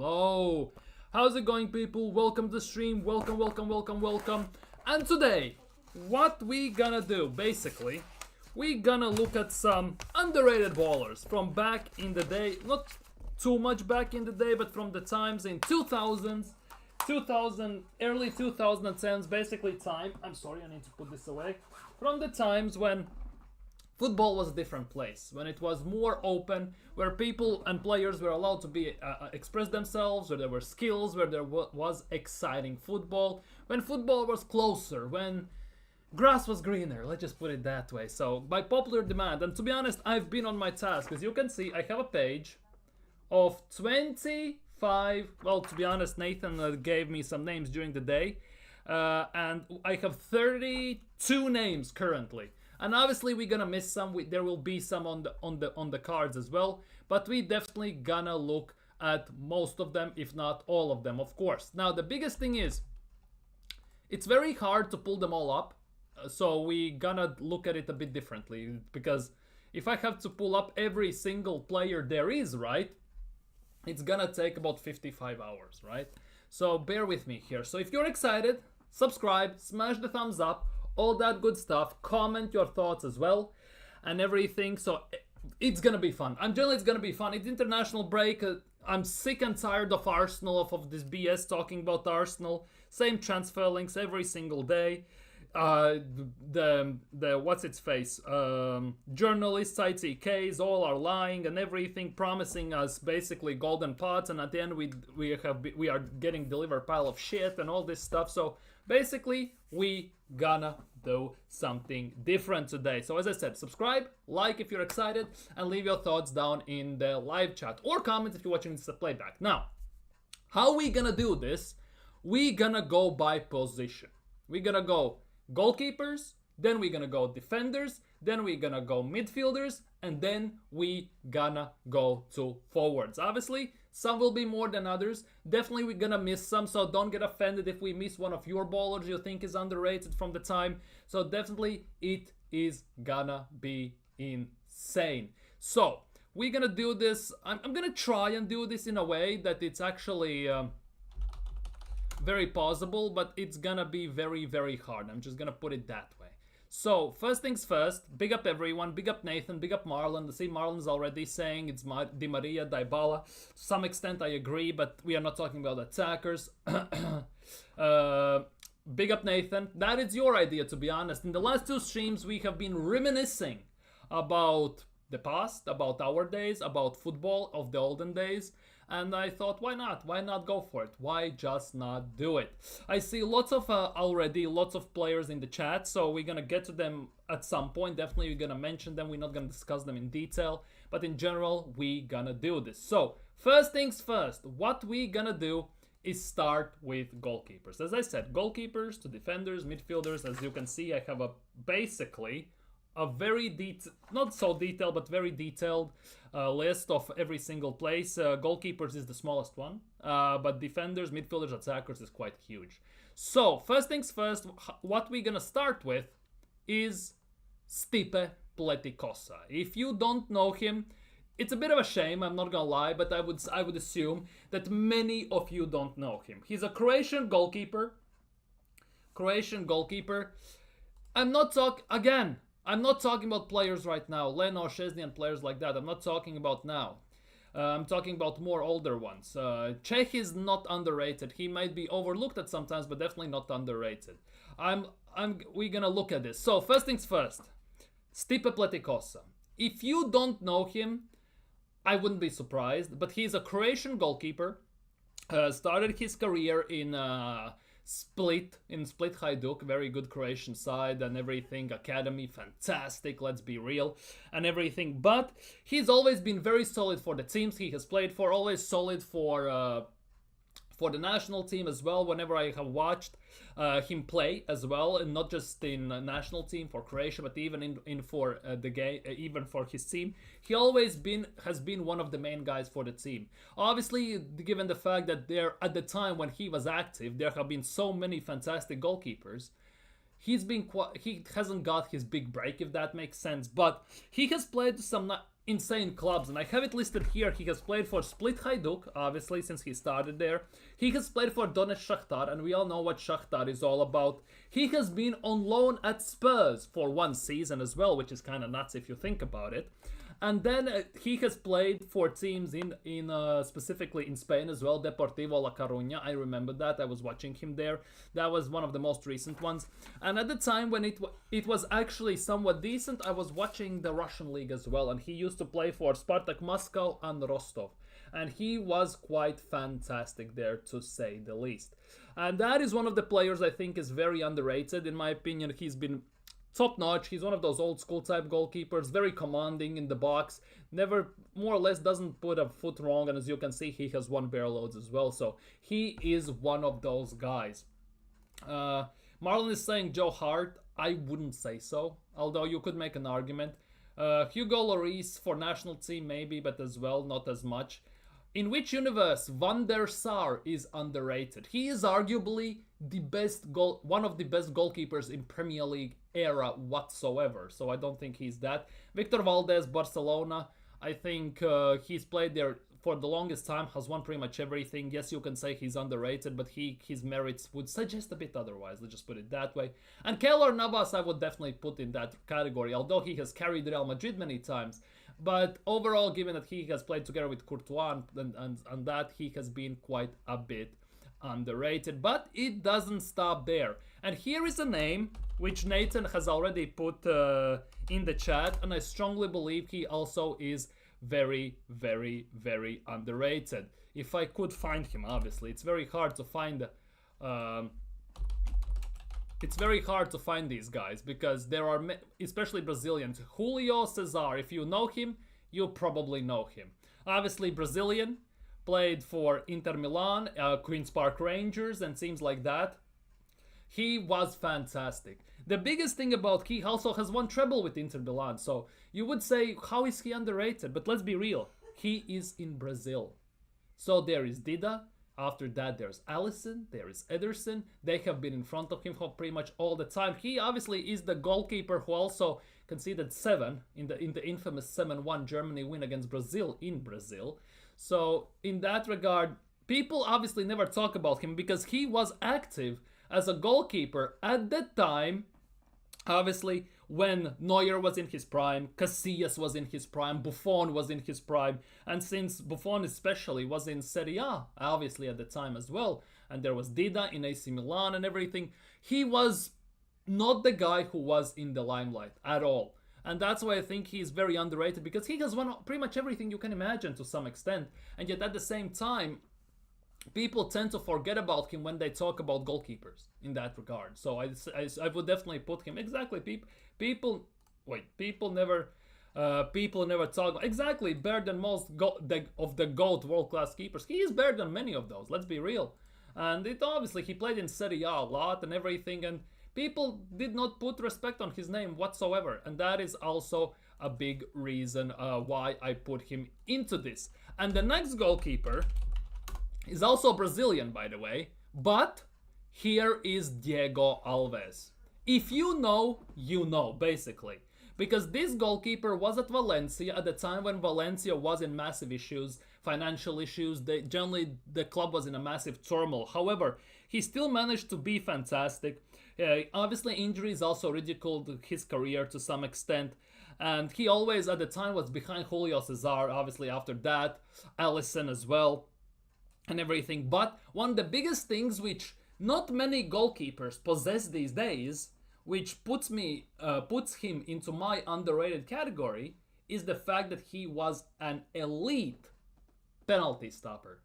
Hello, how's it going, people? Welcome to the stream. Welcome. And today, what we gonna do? Basically, we gonna look at some underrated ballers from back in the day. Not too much back in the day, but from the times in 2000s, 2000, early 2010s, basically time. I'm sorry, I need to put this away. From the times when football was a different place, when it was more open, where people and players were allowed to be express themselves, where there were skills, where there was exciting football, when football was closer, when grass was greener. Let's just put it that way. So by popular demand, and to be honest, I've been on my task. As you can see, I have a page of 25. Well, to be honest, Nathan gave me some names during the day, and I have 32 names currently. And obviously we're gonna miss some. There will be some on the cards as well, but we definitely gonna look at most of them, if not all of them, of course. Now the biggest thing is, it's very hard to pull them all up, so we gonna look at it a bit differently, because if I have to pull up every single player there is, right, it's gonna take about 55 hours, right? So bear with me here. So if you're excited, subscribe, smash the thumbs up, all that good stuff. Comment your thoughts as well and everything. So it's gonna be fun. It's gonna be fun. It's international break. I'm sick and tired of Arsenal, of this BS talking about Arsenal. Same transfer links every single day. The what's its face, journalists, ITKs, all are lying and everything, promising us basically golden pots, and at the end we are getting delivered pile of shit and all this stuff. So basically we gonna do something different today. So as I said, subscribe, like if you're excited, and leave your thoughts down in the live chat or comment if you're watching this at playback. Now, how we gonna do this? We gonna go by position. We gonna go goalkeepers, then we're gonna go defenders, then we're gonna go midfielders, and then we gonna go to forwards. Obviously, some will be more than others. Definitely we're gonna miss some, so don't get offended if we miss one of your ballers you think is underrated from the time. So definitely it is gonna be insane. So we're gonna do this. I'm gonna try and do this in a way that it's actually very possible, but it's gonna be very hard. I'm just gonna put it that way. So first things first, big up everyone, big up Nathan, big up Marlon. I see Marlon's already saying it's Di Maria, Dybala. To some extent I agree, but we are not talking about attackers. Big up Nathan. That is your idea, to be honest. In the last two streams we have been reminiscing about the past, about our days, about football of the olden days. And I thought, why not? Why not go for it? Why just not do it? I see lots of players in the chat, so we're gonna get to them at some point. Definitely we're gonna mention them. We're not gonna discuss them in detail, but in general, we gonna do this. So first things first, what we gonna do is start with goalkeepers. As I said, goalkeepers to defenders, midfielders. As you can see, I have basically a very not so detailed, but very detailed list of every single place. Goalkeepers is the smallest one, but defenders, midfielders, attackers is quite huge. So first things first, what we're gonna start with is Stipe Pletikosa. If you don't know him, it's a bit of a shame, I'm not gonna lie, but I would assume that many of you don't know him. He's a Croatian goalkeeper. I'm not talking about players right now, Leno, Szczesny and players like that. I'm not talking about now. I'm talking about more older ones. Czech is not underrated. He might be overlooked at sometimes, but definitely not underrated. We're gonna look at this. So first things first, Stipe Pletikosa. If you don't know him, I wouldn't be surprised, but he's a Croatian goalkeeper. Started his career in Split Hajduk, very good Croatian side and everything, academy, fantastic, let's be real, and everything. But he's always been very solid for the teams he has played for, always solid for the national team as well. Whenever I have watched him play as well, and not just in national team for Croatia, but even in for the game, even for his team, he always has been one of the main guys for the team. Obviously, given the fact that there at the time when he was active, there have been so many fantastic goalkeepers. He hasn't got his big break, if that makes sense, but he has played some insane clubs, and I have it listed here. He has played for Split Hajduk, obviously, since he started there. He has played for Donetsk Shakhtar, and we all know what Shakhtar is all about. He has been on loan at Spurs for 1 season as well, which is kind of nuts if you think about it. And then he has played for teams in specifically in Spain as well, Deportivo La Coruña. I remember that. I was watching him there. That was one of the most recent ones. And at the time when it was actually somewhat decent, I was watching the Russian league as well. And he used to play for Spartak Moscow and Rostov. And he was quite fantastic there, to say the least. And that is one of the players I think is very underrated. In my opinion, he's been top notch. He's one of those old school type goalkeepers, very commanding in the box, never, more or less, doesn't put a foot wrong, and as you can see, he has 1 barrel loads as well, so he is one of those guys. Marlon is saying Joe Hart. I wouldn't say so, although you could make an argument. Hugo Lloris for national team maybe, but as well not as much. In which universe Van der Sar is underrated? He is arguably one of the best goalkeepers in Premier League era whatsoever, so I don't think he's that. Victor Valdez, Barcelona, I think he's played there for the longest time, has won pretty much everything. Yes, you can say he's underrated, but his merits would suggest a bit otherwise, let's just put it that way. And Keylor Navas I would definitely put in that category, although he has carried Real Madrid many times. But overall, given that he has played together with Courtois and that, he has been quite a bit underrated. But it doesn't stop there. And here is a name which Nathan has already put in the chat, and I strongly believe he also is very, very, very underrated. If I could find him, obviously. It's very hard to find... It's very hard to find these guys because there are, especially Brazilians. Julio Cesar, if you know him, you probably know him. Obviously Brazilian, played for Inter Milan, Queen's Park Rangers and teams like that. He was fantastic. The biggest thing about he also has won treble with Inter Milan, so you would say, how is he underrated? But let's be real, he is in Brazil. So there is Dida. After that, there's Alisson, there is Ederson. They have been in front of him for pretty much all the time. He obviously is the goalkeeper who also conceded 7 in the infamous 7-1 Germany win against Brazil in Brazil. So in that regard, people obviously never talk about him because he was active as a goalkeeper at the time, obviously, when Neuer was in his prime, Casillas was in his prime, Buffon was in his prime, and since Buffon especially was in Serie A, obviously at the time as well, and there was Dida in AC Milan and everything, he was not the guy who was in the limelight at all. And that's why I think he's very underrated, because he has won pretty much everything you can imagine to some extent, and yet at the same time, people tend to forget about him when they talk about goalkeepers in that regard. So I would definitely put him, exactly, people never talk, exactly, better than most of the GOAT world-class keepers. He is better than many of those, let's be real. And it obviously, he played in Serie A a lot and everything, and people did not put respect on his name whatsoever. And that is also a big reason why I put him into this. And the next goalkeeper is also Brazilian, by the way, but here is Diego Alves. If you know, you know, basically. Because this goalkeeper was at Valencia at the time when Valencia was in massive issues, financial issues. Generally, the club was in a massive turmoil. However, he still managed to be fantastic. Obviously, injuries also ridiculed his career to some extent. And he always, at the time, was behind Julio Cesar. Obviously, after that, Alisson as well, and everything. But one of the biggest things which not many goalkeepers possess these days, which puts him into my underrated category, is the fact that he was an elite penalty stopper.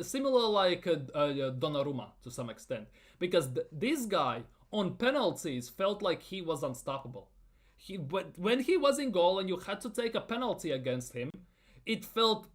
Similar like Donnarumma to some extent. Because this guy on penalties felt like he was unstoppable. When he was in goal and you had to take a penalty against him, it felt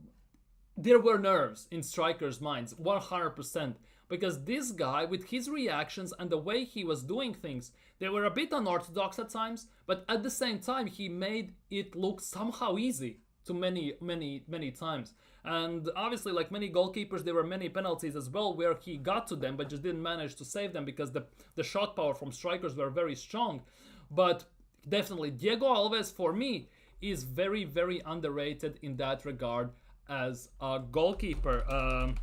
there were nerves in strikers' minds, 100%. Because this guy, with his reactions and the way he was doing things, they were a bit unorthodox at times, but at the same time, he made it look somehow easy to many times. And obviously, like many goalkeepers, there were many penalties as well where he got to them, but just didn't manage to save them because the shot power from strikers were very strong. But definitely, Diego Alves, for me, is very, very underrated in that regard as a goalkeeper.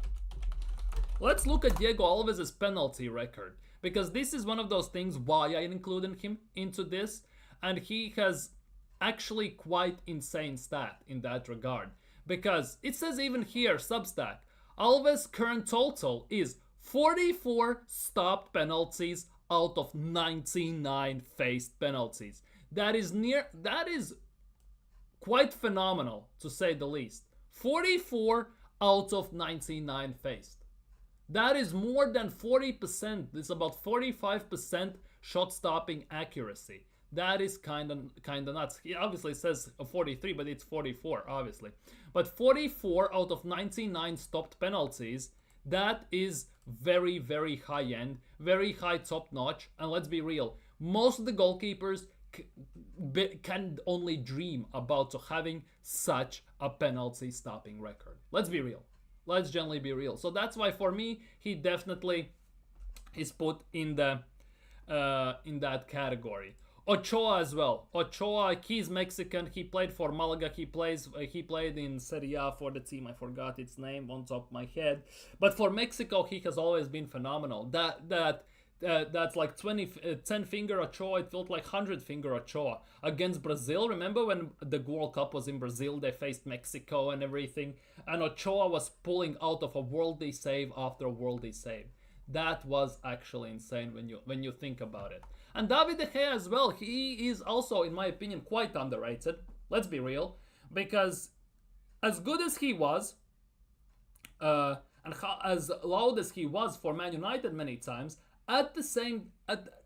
Let's look at Diego Alves' penalty record, because this is one of those things why I included him into this, and he has actually quite insane stat in that regard. Because it says even here, Substack, Alves' current total is 44 stopped penalties out of 99 faced penalties. That is quite phenomenal, to say the least. 44 out of 99 faced. That is more than 40%. It's about 45% shot stopping accuracy. That is kind of nuts. He obviously says 43, but it's 44, obviously. But 44 out of 99 stopped penalties, that is very, very high end, very high top notch. And let's be real, most of the goalkeepers can only dream about having such a penalty stopping record. Let's be real. Let's generally be real. So that's why for me, he definitely is put in the in that category. Ochoa as well. Ochoa, he's Mexican. He played for Malaga. He played in Serie A for the team. I forgot its name on top of my head. But for Mexico, he has always been phenomenal. That's like 10 finger Ochoa. It felt like 100 finger Ochoa against Brazil. Remember when the World Cup was in Brazil? They faced Mexico and everything, and Ochoa was pulling out of a worldly save after a worldly save. That was actually insane when you think about it. And David De Gea as well. He is also, in my opinion, quite underrated. Let's be real, because as good as he was, and as loud as he was for Man United many times,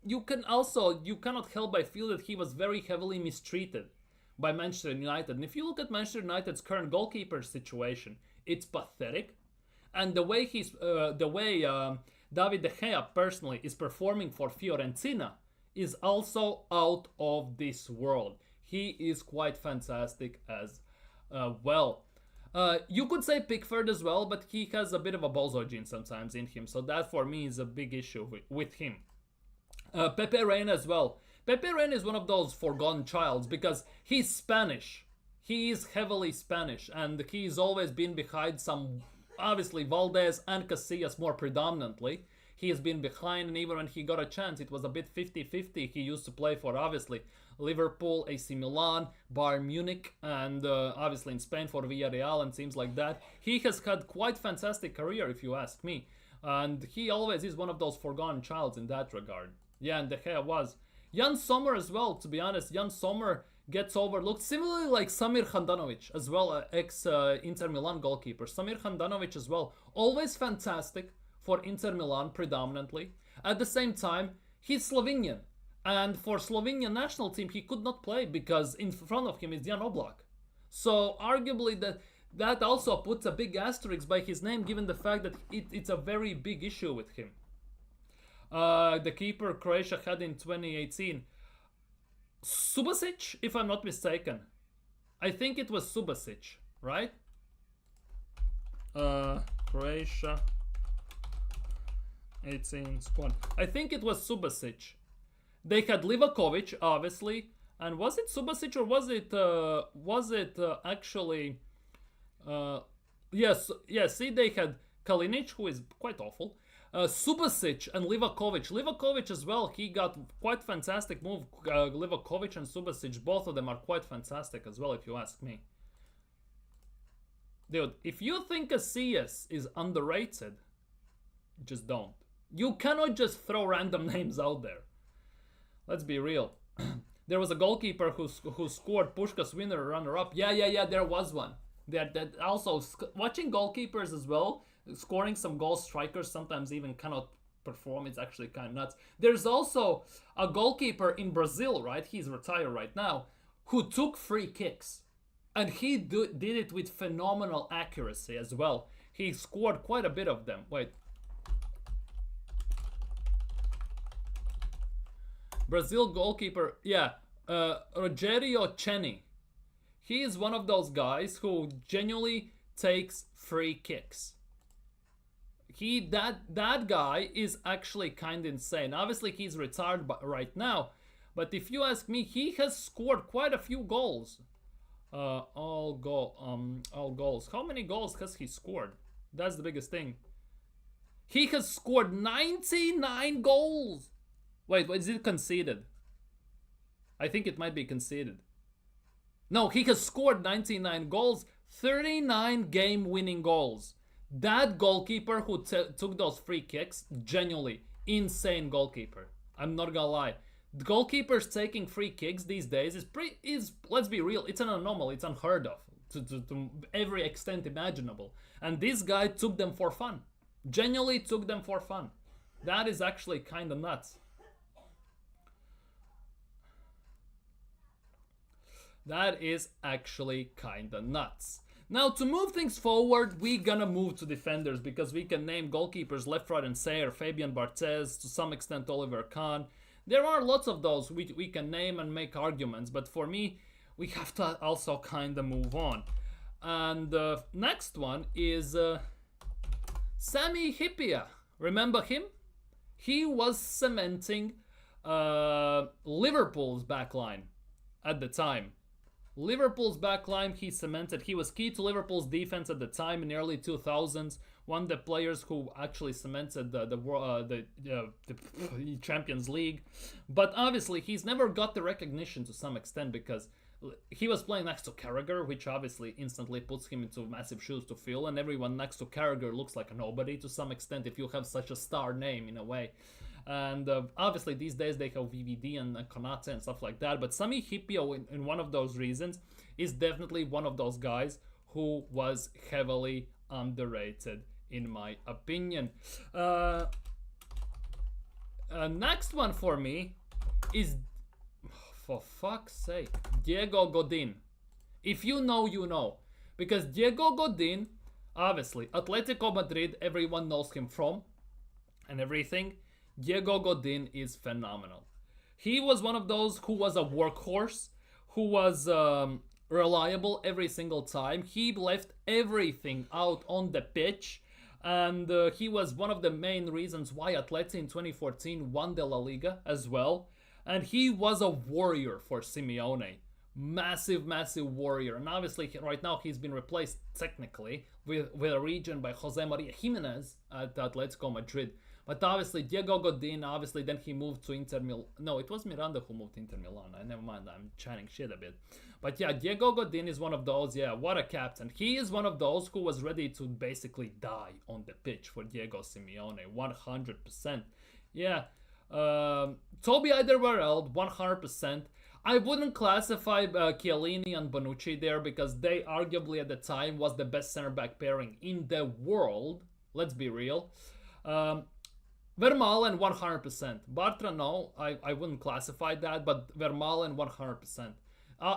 you cannot help but feel that he was very heavily mistreated by Manchester United. And if you look at Manchester United's current goalkeeper situation, it's pathetic. And the way David De Gea personally is performing for Fiorentina is also out of this world. He is quite fantastic as well. You could say Pickford as well, but he has a bit of a bozo gene sometimes in him, so that for me is a big issue with him. Pepe Reina as well. Pepe Reina is one of those forgotten childs because he's Spanish. He is heavily Spanish, and he's always been behind some, obviously Valdez and Casillas more predominantly. He has been behind, and even when he got a chance, it was a bit 50-50. He used to play for, obviously, Liverpool, AC Milan, Bayern Munich, and obviously in Spain for Villarreal and teams like that. He has had quite fantastic career, if you ask me. And he always is one of those forgotten childs in that regard. Yeah, and De Gea was. Jan Sommer as well, to be honest. Jan Sommer gets overlooked, similarly like Samir Handanovic as well, ex-Inter Milan goalkeeper. Samir Handanovic as well, always fantastic for Inter Milan predominantly. At the same time, he's Slovenian. And for Slovenian national team, he could not play because in front of him is Jan Oblak. So arguably that also puts a big asterisk by his name, given the fact that it's a very big issue with him. The keeper Croatia had in 2018, Subasic, if I'm not mistaken. I think it was Subasic, right? Croatia 18 squad. I think it was Subasic. They had Livakovic, obviously, and was it Subasic or was it actually? Yes. See, they had Kalinic, who is quite awful. Subasic and Livakovic. Livakovic as well. He got quite fantastic move. Livakovic and Subasic, both of them are quite fantastic as well, if you ask me. Dude, if you think Casillas is underrated, just don't. You cannot just throw random names out there. Let's be real. There was a goalkeeper who scored Puskás winner runner-up. Yeah, there was one. That also, watching goalkeepers as well, scoring some goals, strikers sometimes even cannot perform. It's actually kind of nuts. There's also a goalkeeper in Brazil, right? He's retired right now, who took free kicks. And he did it with phenomenal accuracy as well. He scored quite a bit of them. Wait. Brazil goalkeeper, yeah, Rogério Ceni. He is one of those guys who genuinely takes free kicks. That guy is actually kind of insane. Obviously, he's retired right now, but if you ask me, he has scored quite a few goals. All goals. How many goals has he scored? That's the biggest thing. He has scored 99 goals. Wait, is it conceded? I think it might be conceded. No, he has scored 99 goals, 39 game-winning goals. That goalkeeper who took those free kicks, genuinely insane goalkeeper. I'm not gonna lie. The goalkeepers taking free kicks these days is let's be real, it's an anomaly, it's unheard of to every extent imaginable. And this guy took them for fun. Genuinely took them for fun. That is actually kind of nuts. That is actually kind of nuts. Now, to move things forward, we gonna move to defenders because we can name goalkeepers left, right, and center. Fabian Barthez, to some extent Oliver Kahn. There are lots of those we can name and make arguments, but for me, we have to also kind of move on. And the next one is Sami Hyypiä. Remember him? He was cementing Liverpool's backline at the time. Liverpool's backline, he cemented. He was key to Liverpool's defense at the time in the early 2000s. One of the players who actually cemented the Champions League. But obviously, he's never got the recognition to some extent because he was playing next to Carragher, which obviously instantly puts him into massive shoes to fill. And everyone next to Carragher looks like a nobody to some extent if you have such a star name in a way. And obviously these days they have VVD and Konate and stuff like that. But Sami Hyypiä, in one of those reasons, is definitely one of those guys who was heavily underrated, in my opinion. Next one for me is, for fuck's sake, Diego Godin. If you know, you know. Because Diego Godin, obviously, Atletico Madrid, everyone knows him from and everything. Diego Godin is phenomenal. He was one of those who was a workhorse, who was reliable every single time. He left everything out on the pitch, and he was one of the main reasons why Atleti in 2014 won the La Liga as well. And he was a warrior for Simeone. Massive, massive warrior. And obviously, right now, he's been replaced technically with a region by Jose Maria Jimenez at Atletico Madrid. But obviously, Diego Godin, obviously, then he moved to Inter Milan. No, it was Miranda who moved to Inter Milan. Never mind, I'm chatting shit a bit. But yeah, Diego Godin is one of those, yeah, what a captain. He is one of those who was ready to basically die on the pitch for Diego Simeone, 100%. Yeah, Toby Alderweireld, 100%. I wouldn't classify Chiellini and Bonucci there because they arguably at the time was the best center-back pairing in the world. Let's be real. Vermaelen 100%. Bartra, no, I wouldn't classify that, but Vermaelen 100%.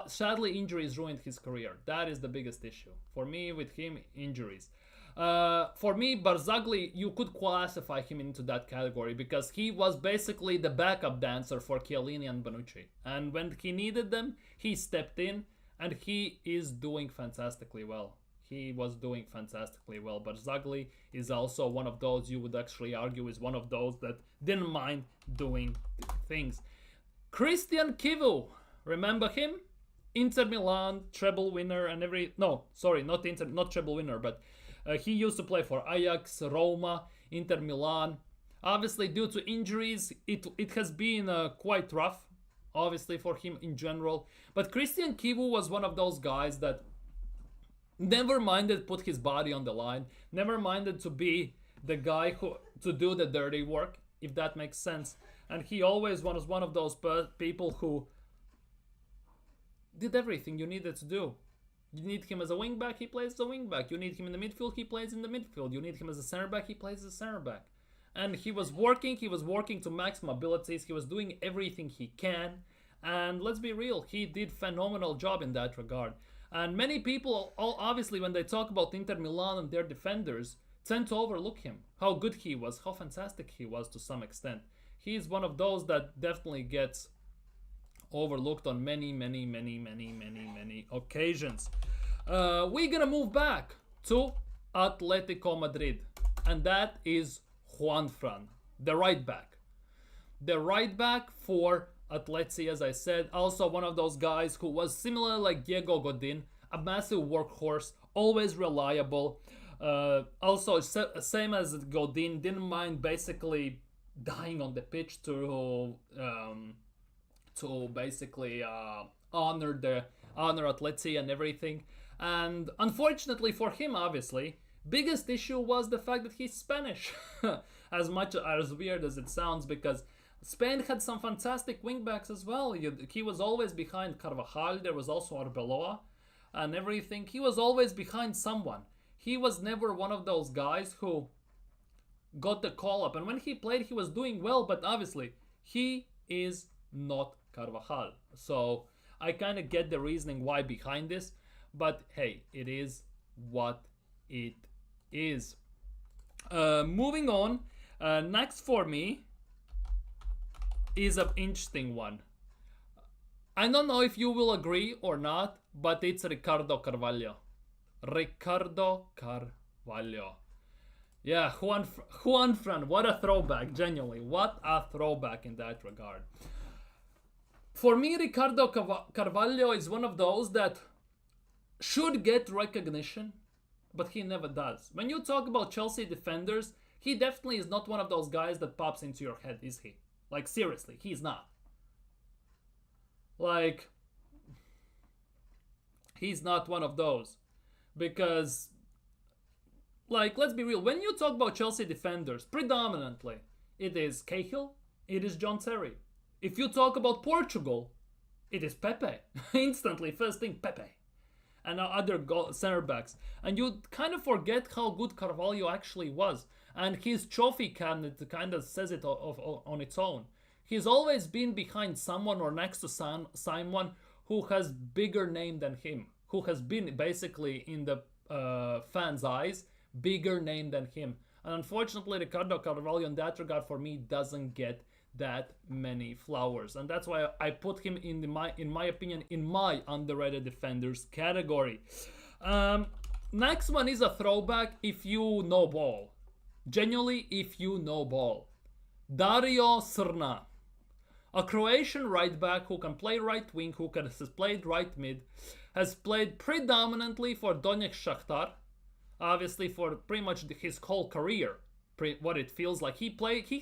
Sadly, injuries ruined his career. That is the biggest issue. For me, with him, injuries. For me, Barzagli, you could classify him into that category because he was basically the backup dancer for Chiellini and Bonucci. And when he needed them, he stepped in, and he is doing fantastically well. He was doing fantastically well. Barzagli is also one of those you would actually argue is one of those that didn't mind doing things. Christian Kivu, remember him? Inter Milan, treble winner, and not treble winner, but he used to play for Ajax, Roma, Inter Milan. Obviously, due to injuries, it has been quite rough, obviously, for him in general. But Christian Kivu was one of those guys that never minded put his body on the line, never minded to be the guy who to do the dirty work, if that makes sense. And he always was one of those people who did everything you needed to do. You need him as a wing back, he plays as a wing back. You need him in the midfield, he plays in the midfield. You need him as a center back, he plays as a center back. And he was working to maximum abilities. He was doing everything he can. And let's be real, he did phenomenal job in that regard. And many people, obviously, when they talk about Inter Milan and their defenders, tend to overlook him. How good he was, how fantastic he was to some extent. He is one of those that definitely gets overlooked on many occasions. We're gonna move back to Atletico Madrid, and that is Juanfran, the right back. The right back for Atleti, as I said. Also one of those guys who was similar like Diego Godin, a massive workhorse, always reliable. Also, same as Godin, didn't mind basically dying on the pitch to basically honor Atleti and everything. And unfortunately for him, obviously, biggest issue was the fact that he's Spanish. As much as weird as it sounds, because Spain had some fantastic wingbacks as well. He was always behind Carvajal. There was also Arbeloa and everything. He was always behind someone. He was never one of those guys who got the call up. And when he played, he was doing well, but obviously, he is not Carvajal. So I kind of get the reasoning why behind this. But hey, it is what it is. Moving on. Next for me is an interesting one. I don't know if you will agree or not, but it's Ricardo Carvalho. Ricardo Carvalho. Yeah, Juan Fran, what a throwback, genuinely. What a throwback in that regard. For me, Ricardo Carvalho is one of those that should get recognition, but he never does. When you talk about Chelsea defenders, he definitely is not one of those guys that pops into your head, is he? Like, seriously, he's not. Like, he's not one of those. Because, like, let's be real. When you talk about Chelsea defenders, predominantly, it is Cahill, it is John Terry. If you talk about Portugal, it is Pepe. Instantly, first thing, Pepe. And other center backs. And you kind of forget how good Carvalho actually was. And his trophy cabinet kind of says it on its own. He's always been behind someone or next to someone who has bigger name than him. Who has been basically in the fans' eyes, bigger name than him. And unfortunately, Ricardo Carvalho in that regard for me doesn't get that many flowers. And that's why I put him in my opinion, in my underrated defenders category. Next one is a throwback if you know ball. Genuinely, if you know ball. Dario Srna. A Croatian right back who can play right wing, who has played right mid, has played predominantly for Donetsk Shakhtar, obviously for pretty much his whole career, what it feels like. He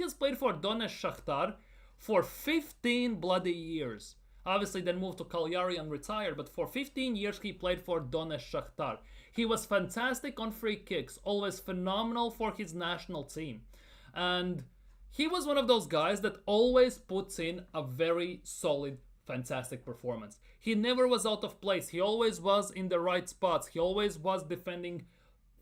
has played for Donetsk Shakhtar for 15 bloody years. Obviously then moved to Cagliari and retired, but for 15 years he played for Donetsk Shakhtar. He was fantastic on free kicks, always phenomenal for his national team. And he was one of those guys that always puts in a very solid, fantastic performance. He never was out of place. He always was in the right spots. He always was defending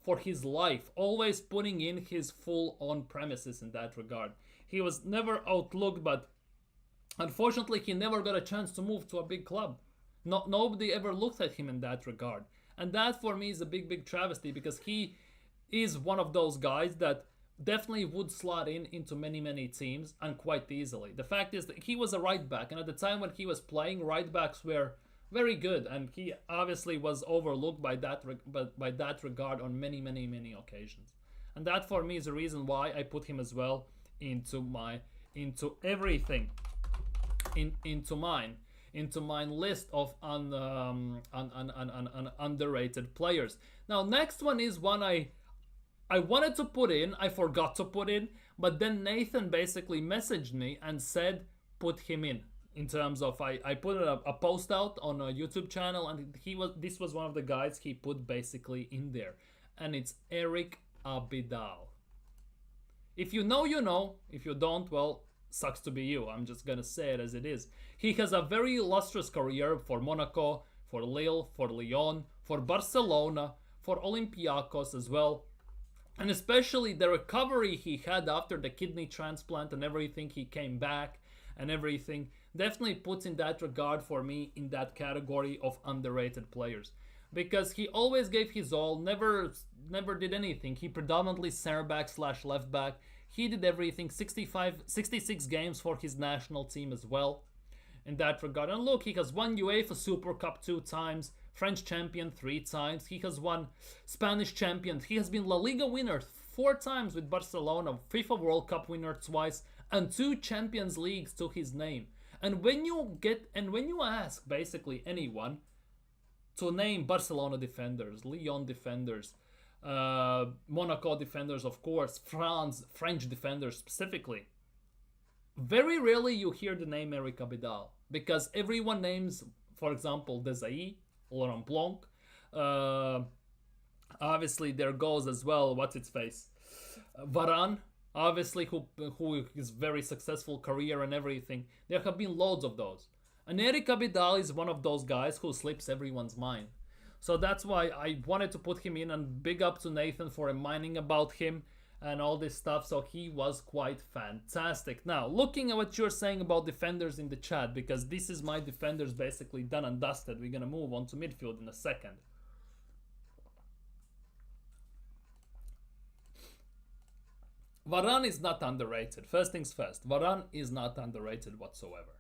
for his life, always putting in his full-on premises in that regard. He was never outlooked, but unfortunately he never got a chance to move to a big club. Nobody ever looked at him in that regard. And that for me is a big travesty, because he is one of those guys that definitely would slot into many teams and quite easily. The fact is that he was a right back, and at the time when he was playing, right backs were very good, and he obviously was overlooked by that regard on many occasions. And that for me is the reason why I put him as well into my list of underrated players. Now, next one is one I wanted to put in, I forgot to put in, but then Nathan basically messaged me and said, put him in terms of, I put a post out on a YouTube channel, and this was one of the guys he put basically in there. And it's Eric Abidal. If you know, you know. If you don't, well, sucks to be you. I'm just gonna say it as it is. He has a very illustrious career for Monaco, for Lille, for Lyon, for Barcelona, for Olympiacos as well. And especially the recovery he had after the kidney transplant and everything, he came back and everything, definitely puts in that regard for me in that category of underrated players. Because he always gave his all, never did anything. He predominantly center back / left back. He did everything, 66 games for his national team as well in that regard. And look, he has won UEFA Super Cup 2 times, French champion 3 times. He has won Spanish champion. He has been La Liga winner 4 times with Barcelona, FIFA World Cup winner twice, and 2 Champions Leagues to his name. When you ask basically anyone to name Barcelona defenders, Lyon defenders, Monaco defenders, of course, French defenders specifically, very rarely you hear the name Eric Abidal, because everyone names, for example, Desailly, Laurent Blanc. Uh, Obviously, there goes as well. What's its face? Varane, obviously, who is very successful career and everything. There have been loads of those, and Eric Abidal is one of those guys who slips everyone's mind. So that's why I wanted to put him in, and big up to Nathan for reminding about him and all this stuff. So he was quite fantastic. Now, looking at what you're saying about defenders in the chat, because this is my defenders basically done and dusted. We're gonna move on to midfield in a second. Varane is not underrated. First things first, Varane is not underrated whatsoever.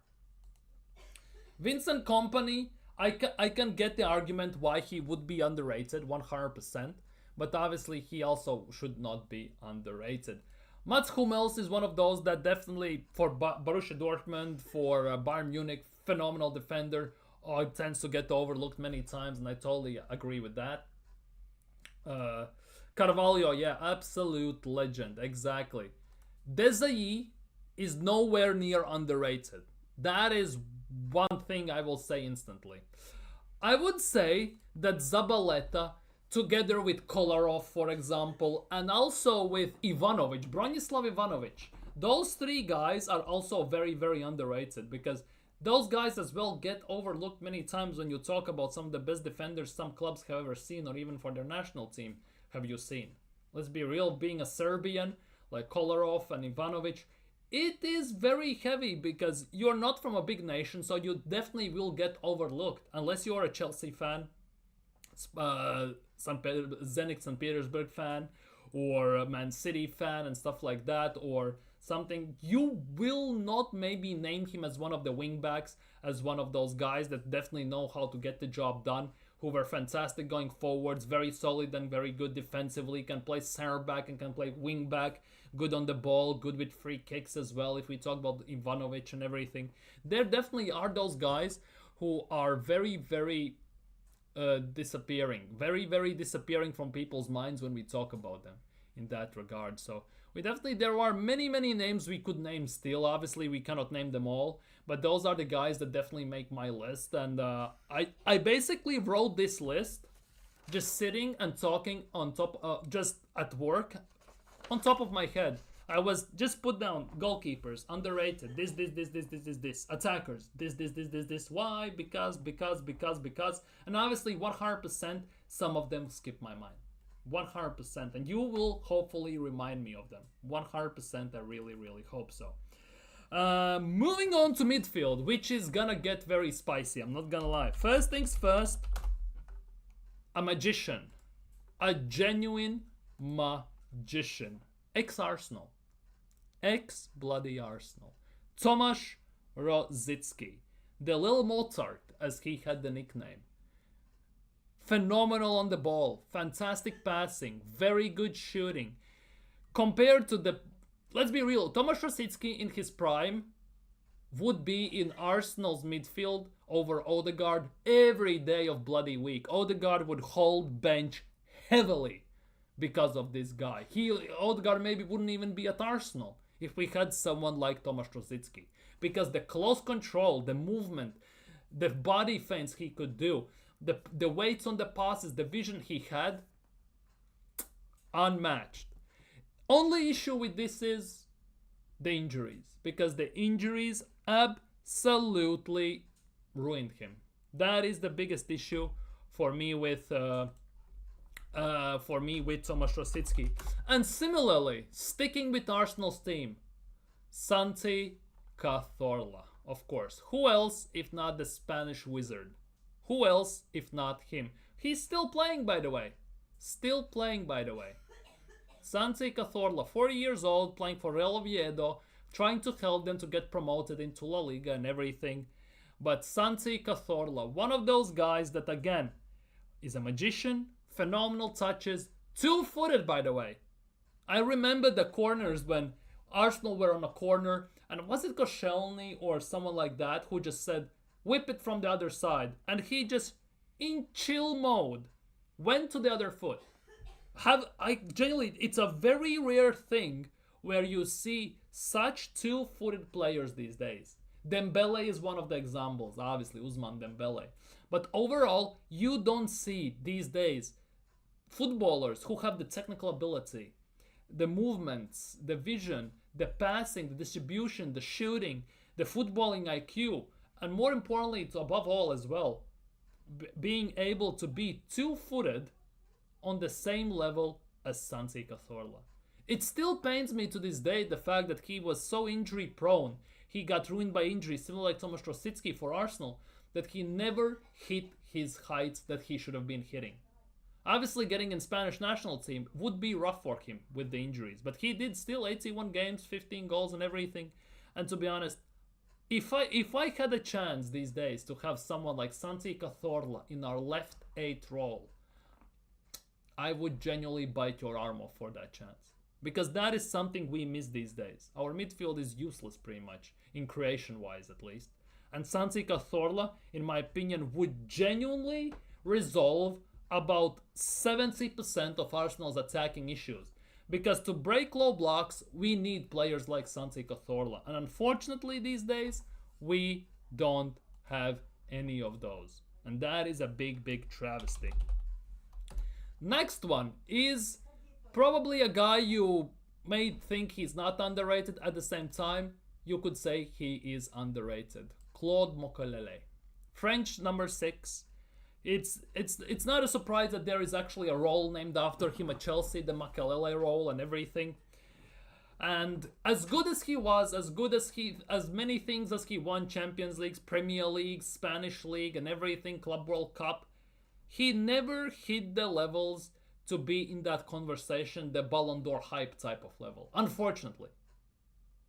Vincent Kompany, I can get the argument why he would be underrated 100%, but obviously he also should not be underrated. Mats Hummels is one of those that definitely, for Borussia Dortmund, for Bayern Munich, phenomenal defender. Tends to get overlooked many times, and I totally agree with that. Carvalho, yeah, absolute legend, exactly. Desailly is nowhere near underrated. That is one thing I will say instantly. I would say that Zabaleta, together with Kolarov, for example, and also with Ivanovic, Bronislav Ivanovic, those three guys are also very, very underrated, because those guys as well get overlooked many times when you talk about some of the best defenders some clubs have ever seen, or even for their national team have you seen. Let's be real, being a Serbian like Kolarov and Ivanovic, it is very heavy, because you're not from a big nation, so you definitely will get overlooked unless you're a Chelsea fan, Zenit St. Petersburg fan, or a Man City fan and stuff like that, or something. You will not maybe name him as one of the wingbacks, as one of those guys that definitely know how to get the job done, who were fantastic going forwards, very solid and very good defensively, can play center back and can play wing back, good on the ball, good with free kicks as well, if we talk about Ivanovic and everything. There definitely are those guys who are very, very disappearing. Very, very disappearing from people's minds when we talk about them in that regard. So there are many, many names we could name still. Obviously, we cannot name them all, but those are the guys that definitely make my list. And I basically wrote this list just sitting and talking on top, just at work, on top of my head. I was just put down goalkeepers, underrated, this, attackers, this. Why? Because. And obviously, 100%, some of them skip my mind. 100%, and you will hopefully remind me of them. 100%, I really, really hope so. Moving on to midfield, which is gonna get very spicy, I'm not gonna lie. First things first, a magician. A genuine magician. Ex-Arsenal. Ex-bloody Arsenal. Tomasz Rosicky. The little Mozart, as he had the nickname. Phenomenal on the ball, fantastic passing, very good shooting. Compared to let's be real, Tomasz Rosicky in his prime would be in Arsenal's midfield over Odegaard every day of bloody week. Odegaard would hold bench heavily because of this guy. Odegaard maybe wouldn't even be at Arsenal if we had someone like Tomasz Rosicky, because the close control, the movement, the body feints he could do, the weights on the passes, the vision he had, unmatched. Only issue with this is the injuries, because the injuries absolutely ruined him. That is the biggest issue for me with Tomasz Rosicky. And similarly, sticking with Arsenal's team, Santi Cazorla, of course. Who else if not the Spanish wizard? Who else if not him? He's still playing, by the way. Still playing, by the way. Santi Cazorla, 40 years old, playing for Real Oviedo, trying to help them to get promoted into La Liga and everything. But Santi Cazorla, one of those guys that, again, is a magician, phenomenal touches, two-footed, by the way. I remember the corners when Arsenal were on a corner, and was it Koscielny or someone like that who just said, whip it from the other side, and he just, in chill mode, went to the other foot. Genuinely, it's a very rare thing where you see such two-footed players these days. Dembele is one of the examples, obviously, Ousmane Dembele. But overall, you don't see these days footballers who have the technical ability, the movements, the vision, the passing, the distribution, the shooting, the footballing IQ, and more importantly, it's above all as well, being able to be two-footed on the same level as Santi Cazorla. It still pains me to this day the fact that he was so injury prone. He got ruined by injury, similar like Tomasz Rosicki for Arsenal, that he never hit his heights that he should have been hitting. Obviously, getting in Spanish national team would be rough for him with the injuries, but he did still 81 games, 15 goals and everything. And to be honest, if I had a chance these days to have someone like Santi Cazorla in our left 8 role, I would genuinely bite your arm off for that chance. Because that is something we miss these days. Our midfield is useless pretty much, in creation-wise at least. And Santi Cazorla, in my opinion, would genuinely resolve about 70% of Arsenal's attacking issues. Because to break low blocks, we need players like Santi Cazorla. And unfortunately these days, we don't have any of those. And that is a big, big travesty. Next one is probably a guy you may think he's not underrated. At the same time, you could say he is underrated. Claude Mokelele, French number 6. It's not a surprise that there is actually a role named after him at Chelsea, the Makelele role and everything. And as good as he was, as many things as he won, Champions Leagues, Premier League, Spanish League and everything, Club World Cup, he never hit the levels to be in that conversation, the Ballon d'Or hype type of level, unfortunately.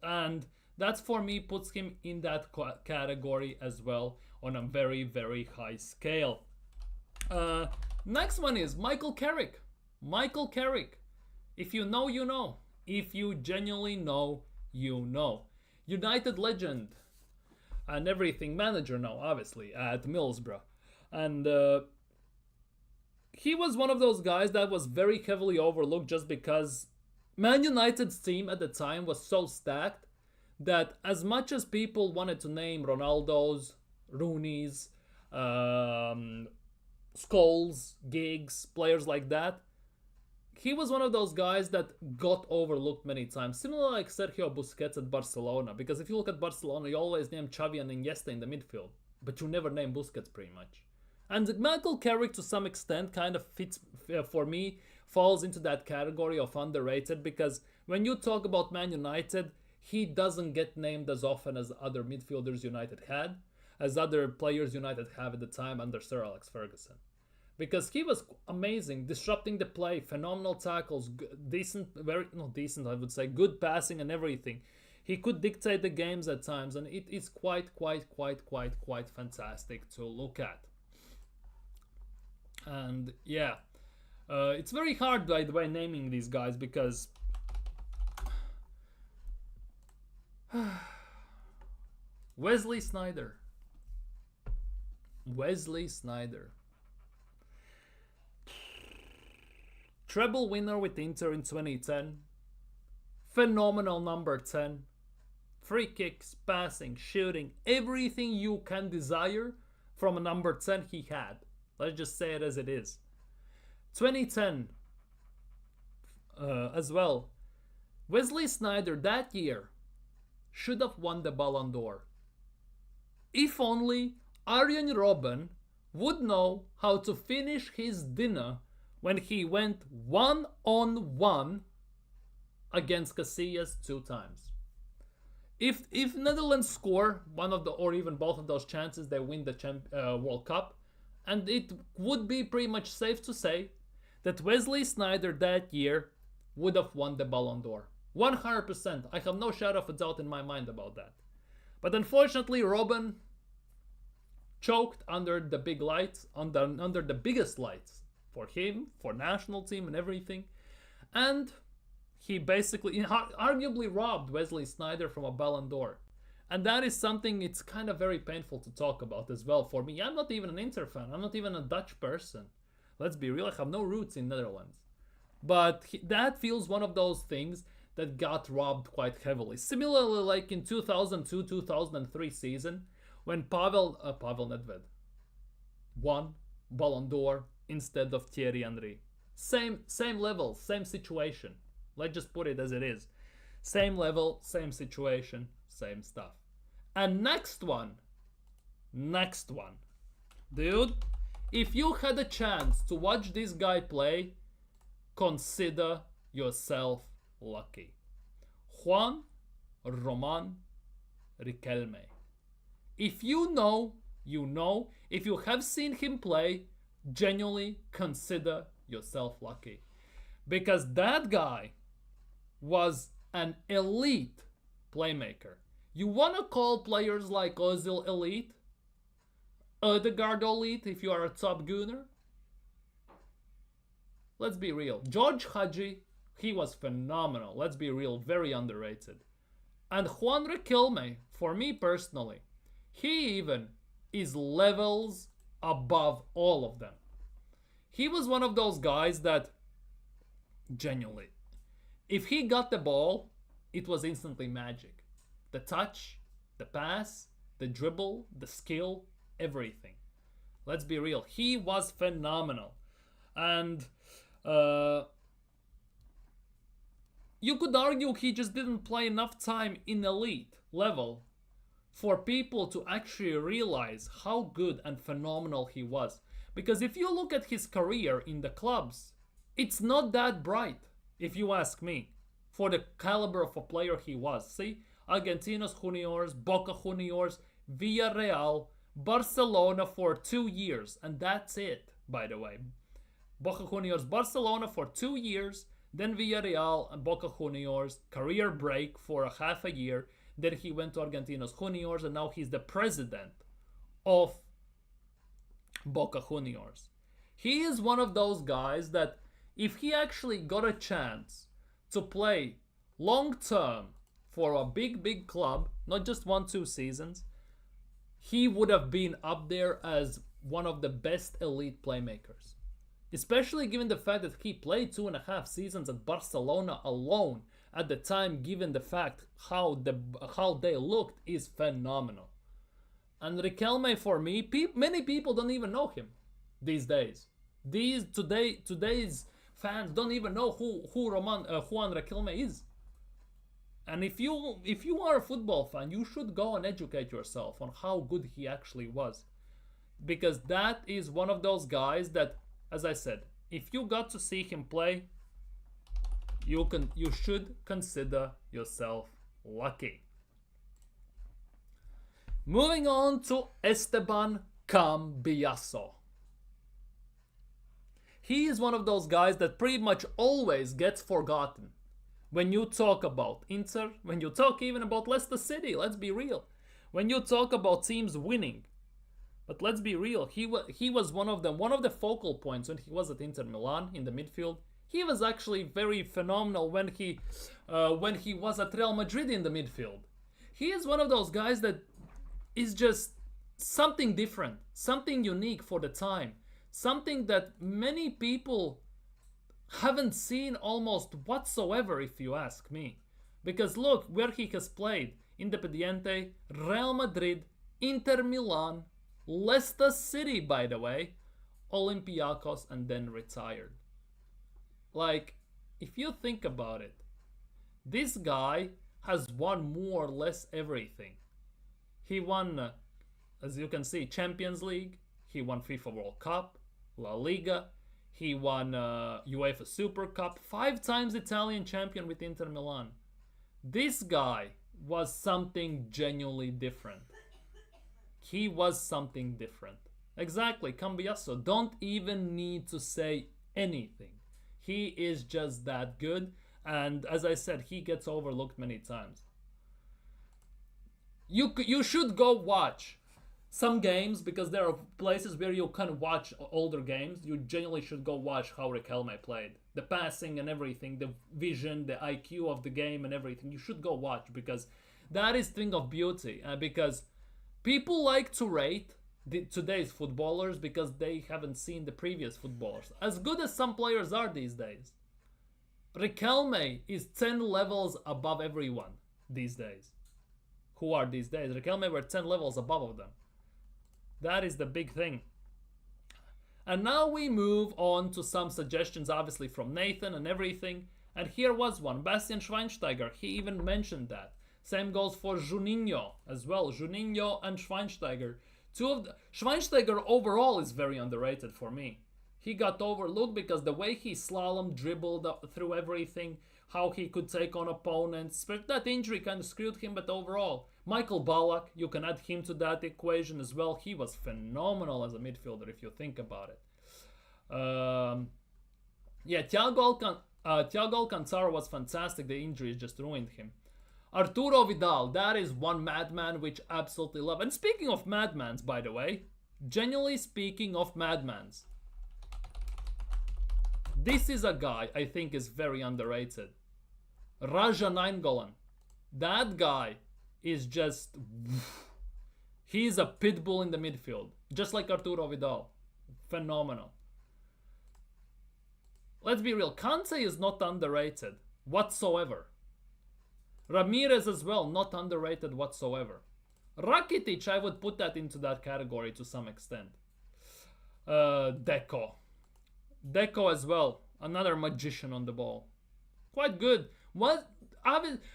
And that for me puts him in that category as well on a very, very high scale. Next one is Michael Carrick. Michael Carrick. If you know, you know. If you genuinely know, you know. United legend and everything, manager now, obviously, at Middlesbrough. And he was one of those guys that was very heavily overlooked just because Man United's team at the time was so stacked that as much as people wanted to name Ronaldo's, Rooney's, Scholes, Giggs, players like that, he was one of those guys that got overlooked many times. Similar like Sergio Busquets at Barcelona, because if you look at Barcelona, you always name Xavi and Iniesta in the midfield, but you never name Busquets pretty much. And Michael Carrick, to some extent, kind of fits, for me, falls into that category of underrated, because when you talk about Man United, he doesn't get named as often as other midfielders United had, as other players United have at the time under Sir Alex Ferguson. Because he was amazing, disrupting the play, phenomenal tackles, decent, I would say, good passing and everything. He could dictate the games at times, and it is quite fantastic to look at. And yeah, it's very hard, by the way, naming these guys, because Wesley Sneijder, treble winner with Inter in 2010, phenomenal number 10, free kicks, passing, shooting, everything you can desire from a number 10 he had. Let's just say it as it is. 2010 as well. Wesley Sneijder that year should have won the Ballon d'Or. If only Arjen Robben would know how to finish his dinner when he went 1-on-1 against Casillas 2 times. If Netherlands score one of the, or even both of those chances, they win the World Cup. And it would be pretty much safe to say that Wesley Sneijder that year would have won the Ballon d'Or. 100%. I have no shadow of a doubt in my mind about that. But unfortunately, Robben choked under the big lights, under the biggest lights for him, for national team and everything. And he basically arguably robbed Wesley Sneijder from a Ballon d'Or. And that is something it's kind of very painful to talk about as well for me. I'm not even an Inter fan. I'm not even a Dutch person. Let's be real, I have no roots in Netherlands. But that feels one of those things that got robbed quite heavily. Similarly, like in 2002-2003 season, when Pavel Nedved won Ballon d'Or instead of Thierry Henry. Same level, same situation. Let's just put it as it is. Same level, same situation, same stuff. And next one. Dude, if you had a chance to watch this guy play, consider yourself lucky. Juan Roman Riquelme. If you know, you know. If you have seen him play, genuinely consider yourself lucky. Because that guy was an elite playmaker. You want to call players like Ozil elite? Odegaard elite if you are a top gooner? Let's be real. George Hagi, he was phenomenal. Let's be real, very underrated. And Juan Riquelme, for me personally, he even is levels above all of them. He was one of those guys that, genuinely, if he got the ball, it was instantly magic. The touch, the pass, the dribble, the skill, everything. Let's be real. He was phenomenal. And you could argue he just didn't play enough time in elite level for people to actually realize how good and phenomenal he was. Because if you look at his career in the clubs, it's not that bright, if you ask me, for the caliber of a player he was. See, Argentinos Juniors, Boca Juniors, Villarreal, Barcelona for 2 years, and that's it, by the way. Boca Juniors, Barcelona for 2 years, then Villarreal and Boca Juniors, career break for a half a year, then he went to Argentinos Juniors, and now he's the president of Boca Juniors. He is one of those guys that if he actually got a chance to play long term for a big club, not just 1-2 seasons, he would have been up there as one of the best elite playmakers. Especially given the fact that he played 2.5 seasons at Barcelona alone at the time, given the fact how they looked is phenomenal. And Riquelme, for me, many people don't even know him these days. Today's fans don't even know who Juan Riquelme is. And if you are a football fan, you should go and educate yourself on how good he actually was. Because that is one of those guys that, as I said, if you got to see him play, you should consider yourself lucky. Moving on to Esteban Cambiasso. He is one of those guys that pretty much always gets forgotten. When you talk about Inter, when you talk even about Leicester City, let's be real. When you talk about teams winning, but let's be real, he was one of the focal points when he was at Inter Milan in the midfield. He was actually very phenomenal when he was at Real Madrid in the midfield. He is one of those guys that is just something different, something unique for the time, something that many people haven't seen almost whatsoever, if you ask me. Because look where he has played: Independiente, Real Madrid, Inter Milan, Leicester City, by the way, Olympiacos, and then retired. Like, if you think about it, this guy has won more or less everything. He won, as you can see, Champions League. He won FIFA World Cup, La Liga. He won UEFA Super Cup. 5 times Italian champion with Inter Milan. This guy was something genuinely different. He was something different. Exactly, Cambiasso. Don't even need to say anything. He is just that good. And as I said, he gets overlooked many times. You should go watch some games, because there are places where you can watch older games. You genuinely should go watch how Riquelme played. The passing and everything, the vision, the IQ of the game and everything. You should go watch, because that is thing of beauty. Because people like to rate today's footballers because they haven't seen the previous footballers. As good as some players are these days, Riquelme is 10 levels above everyone these days. Who are these days? Riquelme were 10 levels above them. That is the big thing. And now we move on to some suggestions, obviously from Nathan and everything. And here was one, Bastian Schweinsteiger. He even mentioned that. Same goes for Juninho as well. Juninho and Schweinsteiger. Schweinsteiger overall is very underrated for me. He got overlooked because the way he slalom dribbled through everything, how he could take on opponents. But that injury kind of screwed him, but overall. Michael Ballack, you can add him to that equation as well. He was phenomenal as a midfielder if you think about it. Thiago Alcantara was fantastic. The injuries just ruined him. Arturo Vidal, that is one madman which absolutely love. And speaking of madmans, by the way, genuinely speaking of madmans, this is a guy I think is very underrated. Raja Nainggolan. That guy is just... He's a pit bull in the midfield. Just like Arturo Vidal. Phenomenal. Let's be real. Kante is not underrated whatsoever. Ramirez as well, not underrated whatsoever. Rakitic, I would put that into that category to some extent. Deco as well, another magician on the ball. Quite good.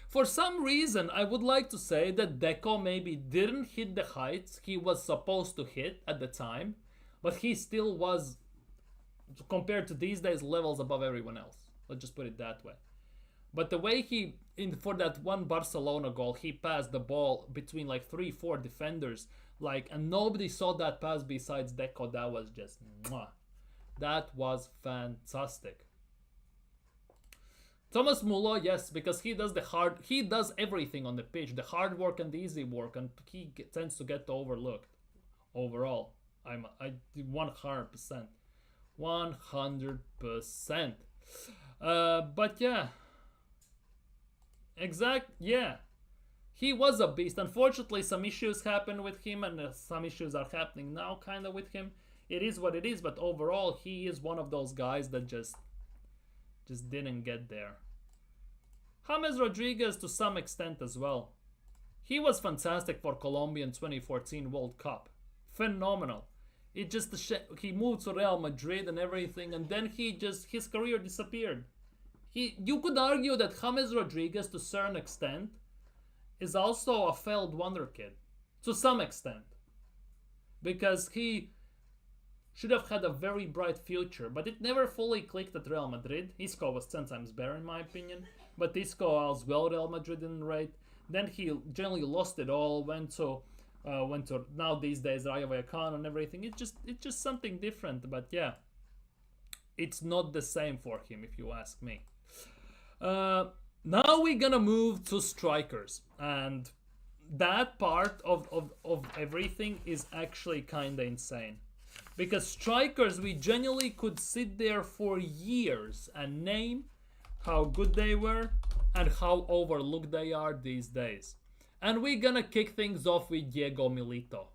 For some reason, I would like to say that Deco maybe didn't hit the heights he was supposed to hit at the time, but he still was, compared to these days, levels above everyone else. Let's just put it that way. But the way for that one Barcelona goal, he passed the ball between like 3-4 defenders, and nobody saw that pass besides Deco. That was just mwah. That was fantastic. Thomas Muller, yes, because he does everything on the pitch, the hard work and the easy work, and he tends to get overlooked. Overall, I 100%. But yeah. He was a beast. Unfortunately, some issues happened with him, and some issues are happening now kind of with him. It is what it is, but overall, he is one of those guys that just didn't get there. James Rodriguez to some extent as well. He was fantastic for Colombia in 2014 World Cup. Phenomenal. It just he moved to Real Madrid and everything, and then his career disappeared. You could argue that James Rodriguez, to a certain extent, is also a failed wonder kid. To some extent. Because he should have had a very bright future, but it never fully clicked at Real Madrid. Isco was 10 times better in my opinion, but Isco as well Real Madrid didn't rate. Then he generally lost it all, went to now these days Rayo Vallecano and everything. It's just something different, but yeah, it's not the same for him if you ask me. Now we're gonna move to strikers, and that part of everything is actually kinda insane. Because strikers, we genuinely could sit there for years and name how good they were and how overlooked they are these days. And we're gonna kick things off with Diego Milito.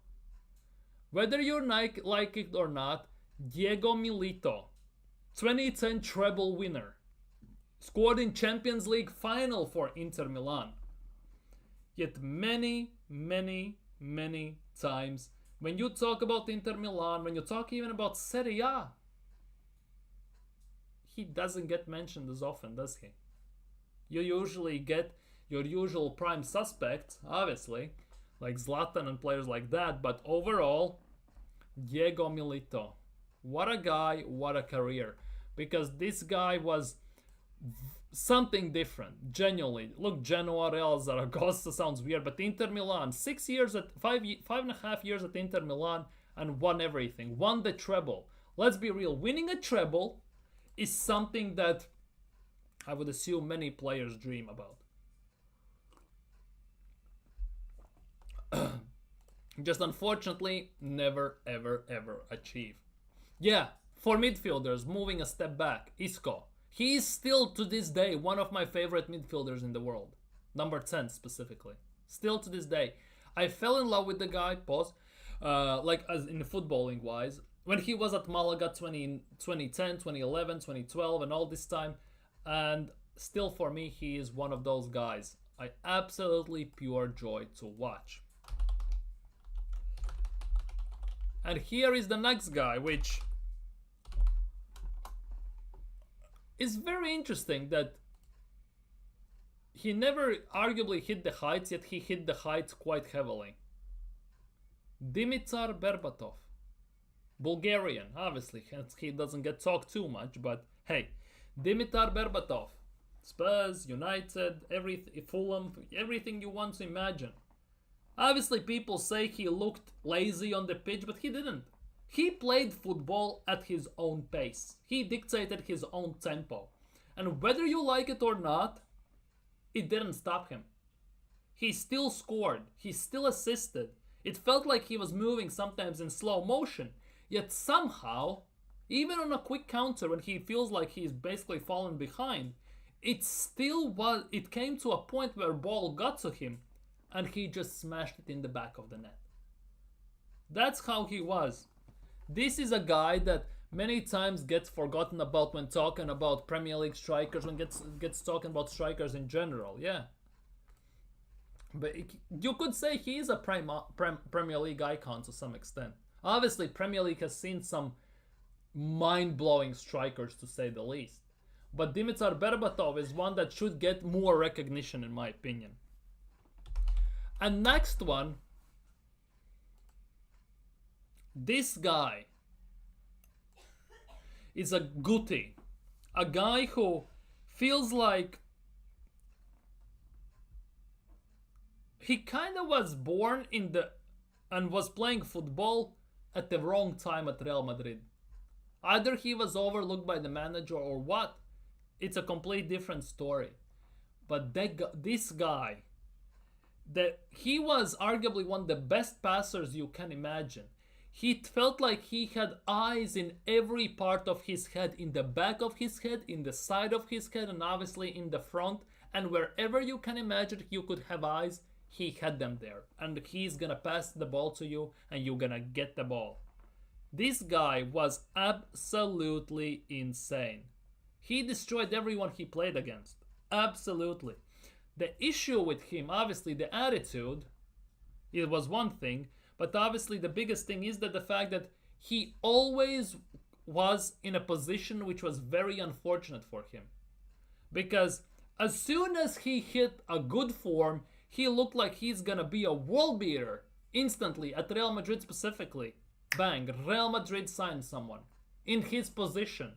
Whether you like it or not, Diego Milito, 2010 treble winner, scored in Champions League final for Inter Milan. Yet many times, when you talk about Inter Milan, when you talk even about Serie A, he doesn't get mentioned as often, does he? You usually get your usual prime suspects, obviously, like Zlatan and players like that, but overall, Diego Milito. What a guy, what a career. Because this guy was something different, genuinely. Look, Genoa, Real Zaragoza sounds weird, but Inter Milan, 5.5 years at Inter Milan, and won everything. Won the treble. Let's be real, winning a treble is something that I would assume many players dream about. Just unfortunately, never ever achieve. Yeah, for midfielders, moving a step back, Isco. He is still to this day one of my favorite midfielders in the world. Number 10 specifically. Still to this day. I fell in love with the guy, pause, like as in footballing wise, when he was at Malaga 2010, 2011, 2012 and all this time. And still for me, he is one of those guys. I absolutely pure joy to watch. And here is the next guy, which is very interesting that he never arguably hit the heights, yet he hit the heights quite heavily. Dimitar Berbatov. Bulgarian, obviously, hence he doesn't get talked too much, but hey, Dimitar Berbatov. Spurs, United, Fulham, everything you want to imagine. Obviously, people say he looked lazy on the pitch, but he didn't. He played football at his own pace. He dictated his own tempo. And whether you like it or not, it didn't stop him. He still scored. He still assisted. It felt like he was moving sometimes in slow motion. Yet somehow, even on a quick counter when he feels like he's basically fallen behind, it came to a point where ball got to him and he just smashed it in the back of the net. That's how he was. This is a guy that many times gets forgotten about when talking about Premier League strikers, when gets talking about strikers in general, yeah. But you could say he is a Premier League icon to some extent. Obviously, Premier League has seen some mind-blowing strikers, to say the least. But Dimitar Berbatov is one that should get more recognition, in my opinion. And next one, this guy is a Guti. A guy who feels like he kind of was born and was playing football at the wrong time at Real Madrid. Either he was overlooked by the manager or what, it's a complete different story. But this guy, he was arguably one of the best passers you can imagine. He felt like he had eyes in every part of his head, in the back of his head, in the side of his head, and obviously in the front. And wherever you can imagine you could have eyes, he had them there. And he's gonna pass the ball to you and you're gonna get the ball. This guy was absolutely insane. He destroyed everyone he played against. Absolutely. The issue with him, obviously the attitude, it was one thing, but obviously the biggest thing is that the fact that he always was in a position which was very unfortunate for him. Because as soon as he hit a good form, he looked like he's gonna be a world beater instantly at Real Madrid specifically. Bang, Real Madrid signed someone in his position.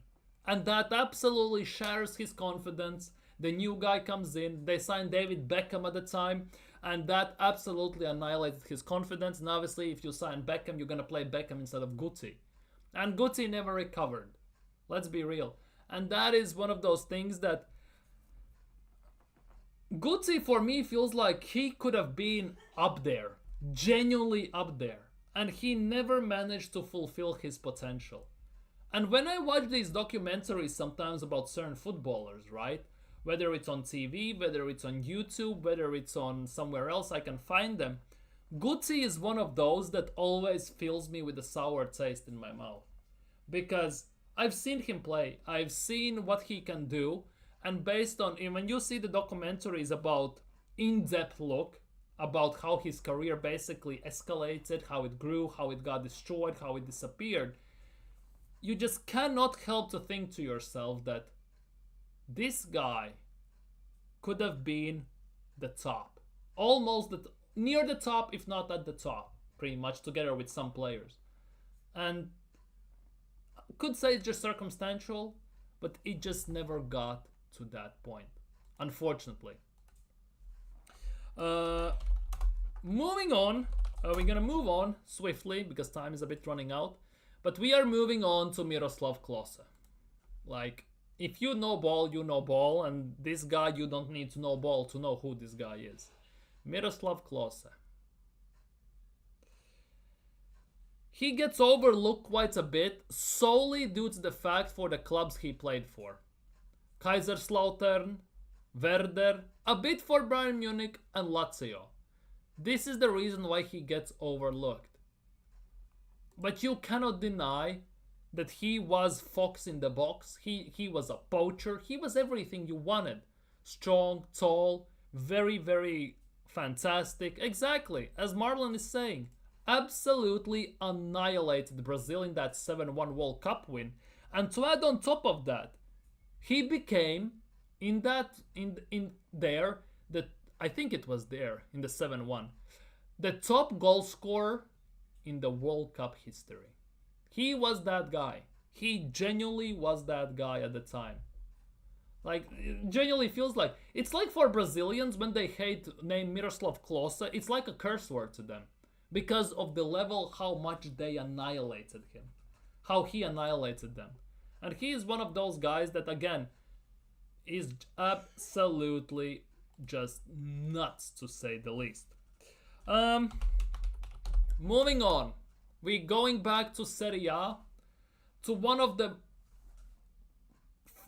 And that absolutely shatters his confidence. The new guy comes in, they signed David Beckham at the time, and that absolutely annihilated his confidence. And obviously, if you sign Beckham, you're gonna play Beckham instead of Guti. And Guti never recovered. Let's be real. And that is one of those things that Guti, for me, feels like he could have been up there. Genuinely up there. And he never managed to fulfill his potential. And when I watch these documentaries sometimes about certain footballers, right? Whether it's on TV, whether it's on YouTube, whether it's on somewhere else, I can find them. Guti is one of those that always fills me with a sour taste in my mouth. Because I've seen him play. I've seen what he can do. And based on, when you see the documentaries about in-depth look, about how his career basically escalated, how it grew, how it got destroyed, how it disappeared, you just cannot help to think to yourself that this guy could have been the top. Almost near the top, if not at the top, pretty much, together with some players. And I could say it's just circumstantial, but it just never got to that point, unfortunately. Moving on, we're gonna move on swiftly because time is a bit running out. But we are moving on to Miroslav Klose. Like, if you know ball, you know ball, and this guy, you don't need to know ball to know who this guy is. Miroslav Klose. He gets overlooked quite a bit solely due to the fact for the clubs he played for. Kaiserslautern, Werder, a bit for Bayern Munich, and Lazio. This is the reason why he gets overlooked. But you cannot deny that he was Fox in the box. He was a poacher. He was everything you wanted. Strong, tall, very, very fantastic. Exactly, as Marlon is saying. Absolutely annihilated Brazil in that 7-1 World Cup win. And to add on top of that, he became in there that I think it was there in the 7-1 the top goal scorer in the World Cup history. He was that guy. He genuinely was that guy at the time. Like, it genuinely feels like it's like for Brazilians when they hate name Miroslav Klose, it's like a curse word to them because of the level how much they annihilated him, how he annihilated them. And he is one of those guys that, again, is absolutely just nuts, to say the least. Moving on. We're going back to Serie A, to one of the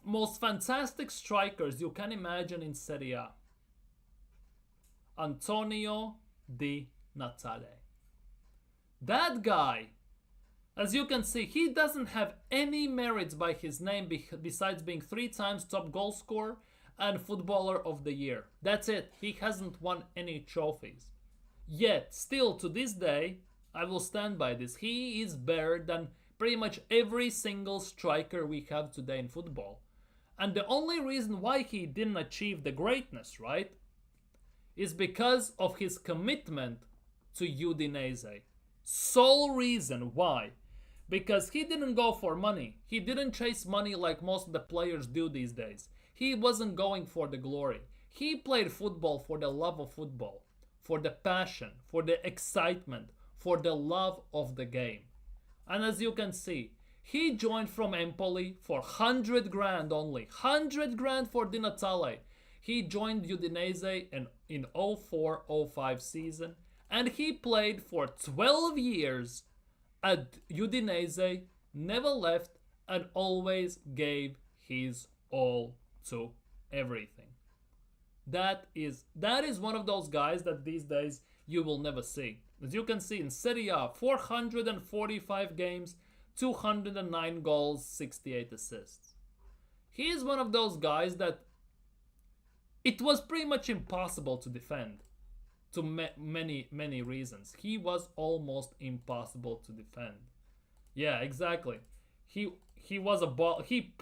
most fantastic strikers you can imagine in Serie A. Antonio Di Natale. That guy, as you can see, he doesn't have any merits by his name besides being 3 times top goal scorer and footballer of the year. That's it. He hasn't won any trophies. Yet, still to this day, I will stand by this. He is better than pretty much every single striker we have today in football. And the only reason why he didn't achieve the greatness, right, is because of his commitment to Udinese. Sole reason why. Because he didn't go for money. He didn't chase money like most of the players do these days. He wasn't going for the glory. He played football for the love of football, for the passion, for the excitement, for the love of the game. And as you can see, he joined from Empoli for 100 grand only. 100 grand for Di Natale. He joined Udinese in 04-05 season, and he played for 12 years at Udinese, never left, and always gave his all to everything. That is one of those guys that these days you will never see. As you can see in Serie A, 445 games, 209 goals, 68 assists. He is one of those guys that it was pretty much impossible to defend, to many reasons. He was almost impossible to defend. Yeah, exactly. He was a ball. He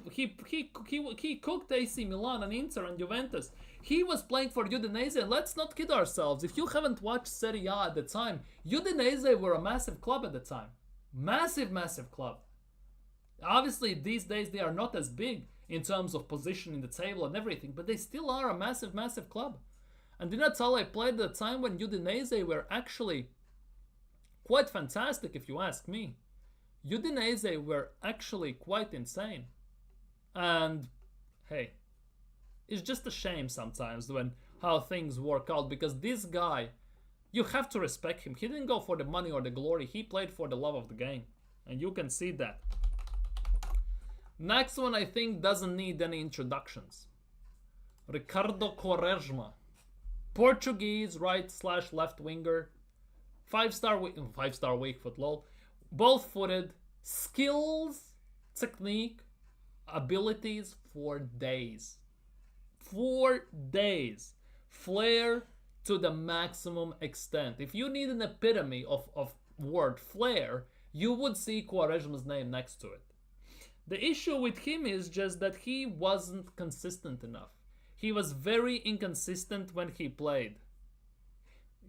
cooked AC Milan and Inter and Juventus. He was playing for Udinese, and let's not kid ourselves. If you haven't watched Serie A at the time, Udinese were a massive club at the time. Massive club. Obviously, these days they are not as big in terms of position in the table and everything, but they still are a massive club. And Di Natale played at a time when Udinese were actually quite fantastic, if you ask me. Udinese were actually quite insane. And hey, it's just a shame sometimes when how things work out, because this guy, you have to respect him. He didn't go for the money or the glory. He played for the love of the game. And you can see that. Next one, I think, doesn't need any introductions. Ricardo Quaresma. Portuguese right/left winger. 5-star weak foot, lol. Both footed. Skills, technique, abilities for days. 4 days. Flair to the maximum extent. If you need an epitome of word flair, you would see Quaresma's name next to it. The issue with him is just that he wasn't consistent enough. He was very inconsistent when he played.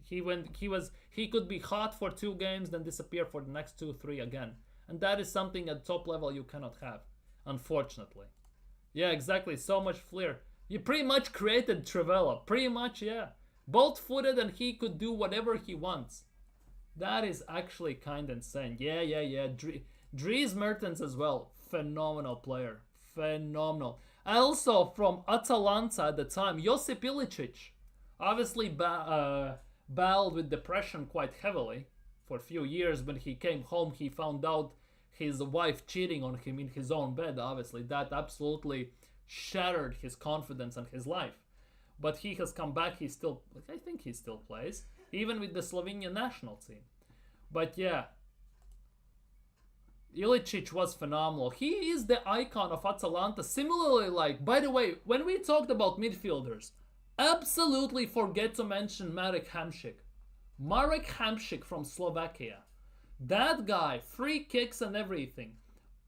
He could be hot for 2 games, then disappear for the next 2-3 again. And that is something at top level you cannot have, unfortunately. Yeah, exactly. So much flair. You pretty much created Trivella. Pretty much, yeah. Both footed, and he could do whatever he wants. That is actually kind of insane. Yeah. Dries Mertens as well. Phenomenal player. Phenomenal. Also from Atalanta at the time, Josip Ilicic. Obviously battled with depression quite heavily for a few years. When he came home, he found out his wife cheating on him in his own bed. Obviously, that absolutely shattered his confidence and his life. But he has come back. I think he still plays, even with the Slovenian national team. But yeah, Ilicic was phenomenal. He is the icon of Atalanta. Similarly, like, by the way, when we talked about midfielders, absolutely forget to mention Marek Hamšík. Marek Hamšík from Slovakia. That guy, free kicks and everything.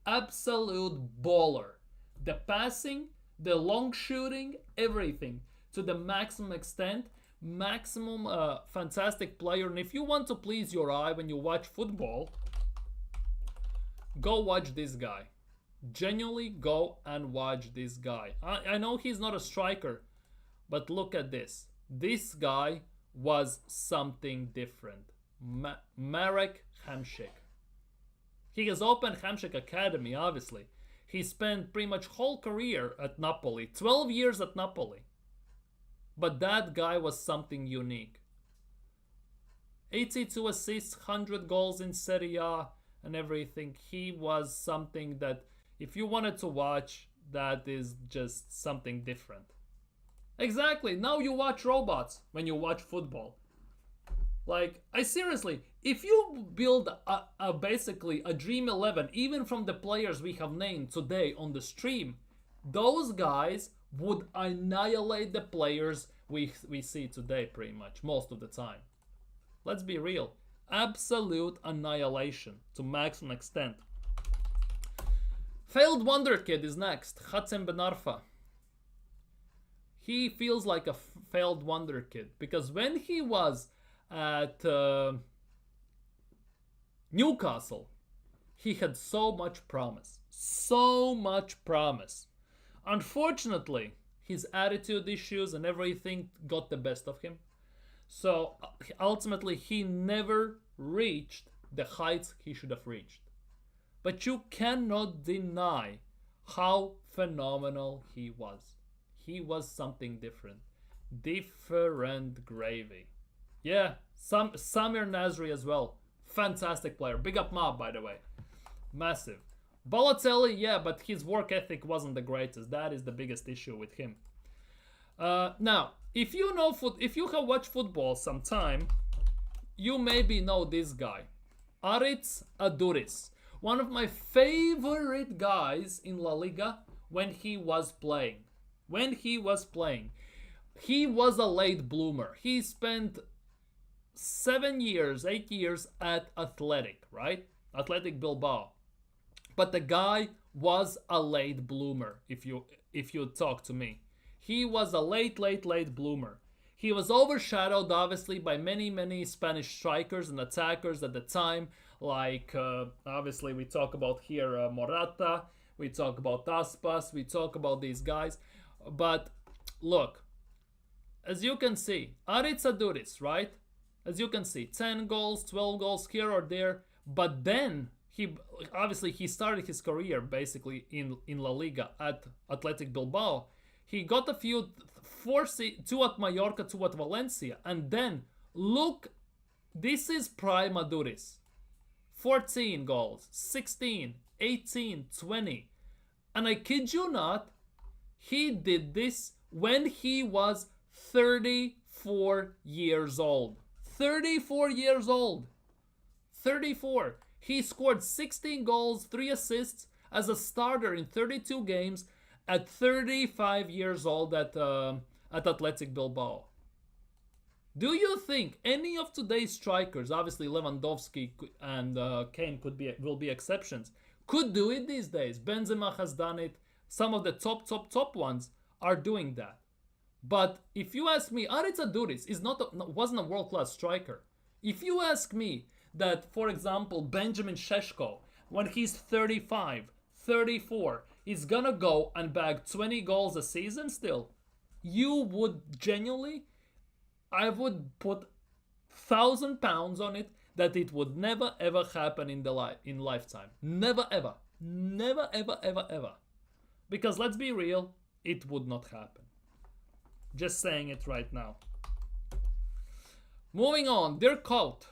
Absolute baller. The passing, the long shooting, everything. To the maximum extent. Maximum fantastic player. And if you want to please your eye when you watch football, go watch this guy. Genuinely go and watch this guy. I know he's not a striker, but look at this. This guy was something different. Marek Hamšík. He has opened Hamšík Academy, obviously. He spent pretty much whole career at Napoli. 12 years at Napoli. But that guy was something unique. 82 assists, 100 goals in Serie A and everything. He was something that, if you wanted to watch, that is just something different. Exactly. Now you watch robots when you watch football. Like, I seriously, if you build basically a Dream 11, even from the players we have named today on the stream, those guys would annihilate the players we see today pretty much, most of the time. Let's be real. Absolute annihilation to maximum extent. Failed Wonder Kid is next. Hatem Ben Arfa. He feels like a failed Wonder Kid because when he was at Newcastle, he had so much promise. So much promise. Unfortunately, his attitude issues and everything got the best of him. So ultimately, he never reached the heights he should have reached. But you cannot deny how phenomenal he was. He was something different. Different gravy. Yeah, Samir Nasri as well. Fantastic player. Big up Mob, by the way. Massive. Balotelli, yeah, but his work ethic wasn't the greatest. That is the biggest issue with him. Now, if you have watched football sometime, you maybe know this guy. Aritz Aduriz. One of my favorite guys in La Liga when he was playing. He was a late bloomer. He spent 8 years at Athletic, right? Athletic Bilbao. But the guy was a late bloomer, if you talk to me. He was a late bloomer. He was overshadowed, obviously, by many Spanish strikers and attackers at the time. Like, obviously, we talk about here Morata. We talk about Aspas. We talk about these guys. But, look. As you can see, Aritz Aduriz, right? As you can see, 10 goals, 12 goals here or there. But then, he started his career, basically, in La Liga at Athletic Bilbao. He got a few, 2 at Mallorca, 2 at Valencia. And then, look, this is prime Aduriz. 14 goals, 16, 18, 20. And I kid you not, he did this when he was 34 years old. 34 years old. 34. He scored 16 goals, 3 assists as a starter in 32 games at 35 years old at Athletic Bilbao. Do you think any of today's strikers, obviously Lewandowski and Kane will be exceptions, could do it these days? Benzema has done it. Some of the top ones are doing that. But if you ask me, Aritz Aduriz wasn't a world-class striker. If you ask me that, for example, Benjamin Šeško, when he's 35, 34, is gonna go and bag 20 goals a season still, you would genuinely, I would put £1,000 on it that it would never ever happen in lifetime. Never ever. Never ever ever ever. Because let's be real, it would not happen. Just saying it right now. Moving on, Dirk Kuyt,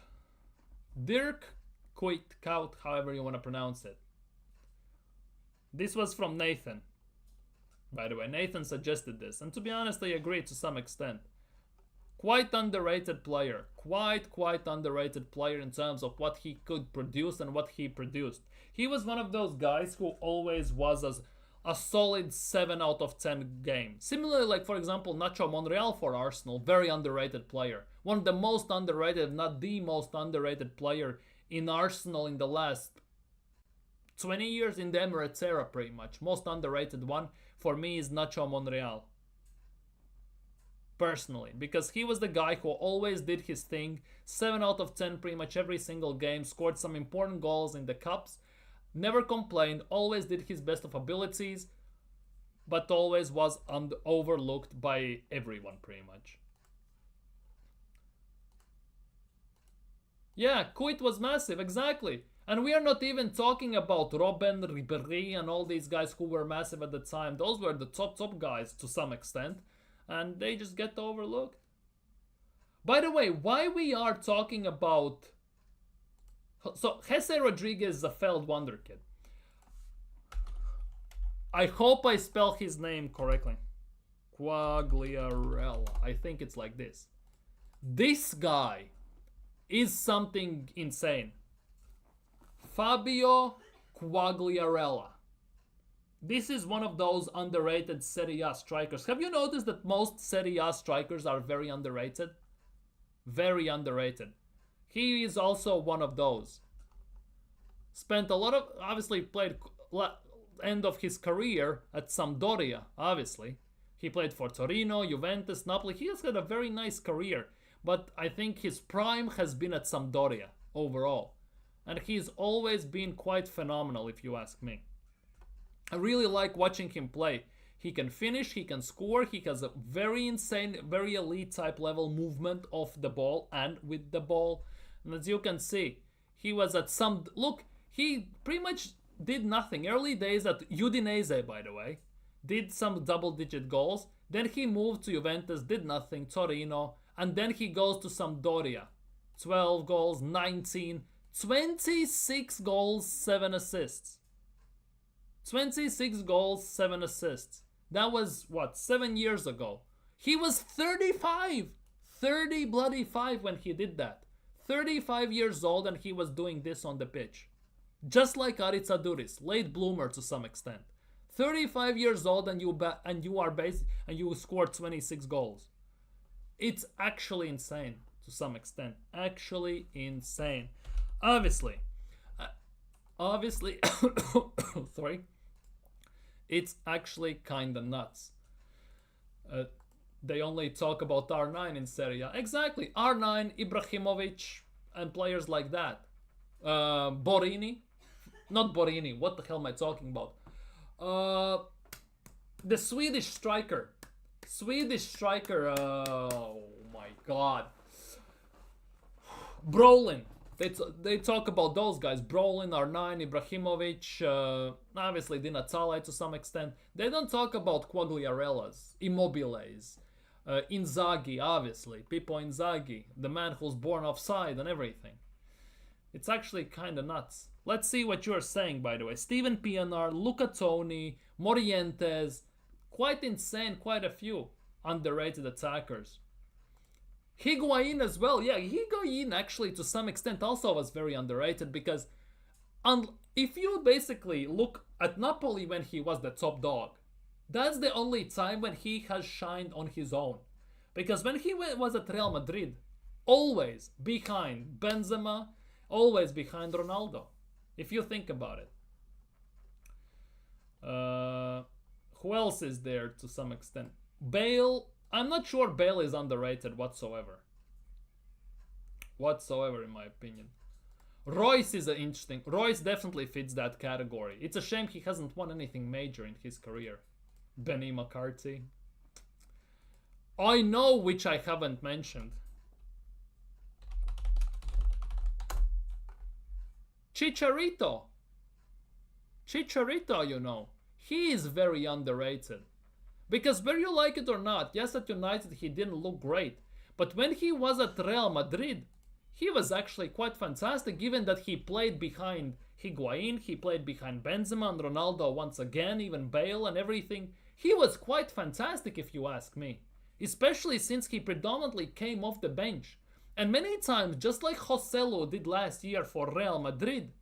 however you want to pronounce it. This was from Nathan. By the way, Nathan suggested this, and to be honest, I agree to some extent. Quite underrated player. Quite underrated player in terms of what he could produce and what he produced. He was one of those guys who always was a solid 7 out of 10 game. Similarly, like for example, Nacho Monreal for Arsenal, very underrated player. One of the most underrated, if not the most underrated player in Arsenal in the last 20 years, in the Emirates era pretty much. Most underrated one for me is Nacho Monreal. Personally, because he was the guy who always did his thing, 7 out of 10 pretty much every single game, scored some important goals in the cups, never complained, always did his best of abilities, but always was overlooked by everyone pretty much. Yeah, Kuit was massive, exactly. And we are not even talking about Robben, Ribéry and all these guys who were massive at the time. Those were the top guys to some extent. And they just get overlooked. By the way, why we are talking about... So, Jesse Rodriguez is a failed wonder kid. I hope I spell his name correctly. Quagliarella. I think it's like this. This guy is something insane. Fabio Quagliarella. This is one of those underrated Serie A strikers. Have you noticed that most Serie A strikers are very underrated? Very underrated. He is also one of those. Spent a lot of... Obviously played end of his career at Sampdoria, obviously. He played for Torino, Juventus, Napoli. He has had a very nice career. But I think his prime has been at Sampdoria overall. And he's always been quite phenomenal, if you ask me. I really like watching him play. He can finish, he can score, he has a very insane, very elite type level movement off the ball and with the ball. And as you can see, he was at some... Look, he pretty much did nothing. Early days at Udinese, by the way. Did some double-digit goals. Then he moved to Juventus, did nothing, Torino. And then he goes to Sampdoria. 12 goals, 19, 26 goals, 7 assists. 26 goals, 7 assists. That was, what, 7 years ago. He was 35! 30 bloody 5 when he did that. 35 years old and he was doing this on the pitch. Just like Aritz Aduriz, late bloomer to some extent. 35 years old and you scored 26 goals. It's actually insane to some extent. Actually insane. Obviously, sorry. It's actually kinda nuts. They only talk about R9 in Serie A. Exactly, R9, Ibrahimovic, and players like that. Borini. Not Borini, what the hell am I talking about? The Swedish striker. Oh my god. Brolin. They talk about those guys. Brolin, R9, Ibrahimovic, obviously Di Natale to some extent. They don't talk about Quagliarellas, Immobiles, Inzaghi, obviously. Pippo Inzaghi, the man who's born offside and everything. It's actually kind of nuts. Let's see what you're saying, by the way. Steven Pienaar, Luca Toni, Morientes. Quite insane, quite a few underrated attackers. Higuain as well. Yeah, Higuain actually to some extent also was very underrated because if you basically look at Napoli when he was the top dog, that's the only time when he has shined on his own. Because when he was at Real Madrid, always behind Benzema, always behind Ronaldo. If you think about it. Who else is there to some extent? Bale. I'm not sure Bale is underrated whatsoever. Whatsoever, in my opinion. Royce is an interesting... Royce definitely fits that category. It's a shame he hasn't won anything major in his career. Benny McCarthy. I know which I haven't mentioned. Chicharito. Chicharito, you know. He is very underrated. Because whether you like it or not, yes, at United he didn't look great. But when he was at Real Madrid, he was actually quite fantastic, given that he played behind Higuain, he played behind Benzema and Ronaldo once again, even Bale and everything. he was quite fantastic if you ask me. Especially since he predominantly came off the bench. And many times, just like Joselu did last year for Real Madrid,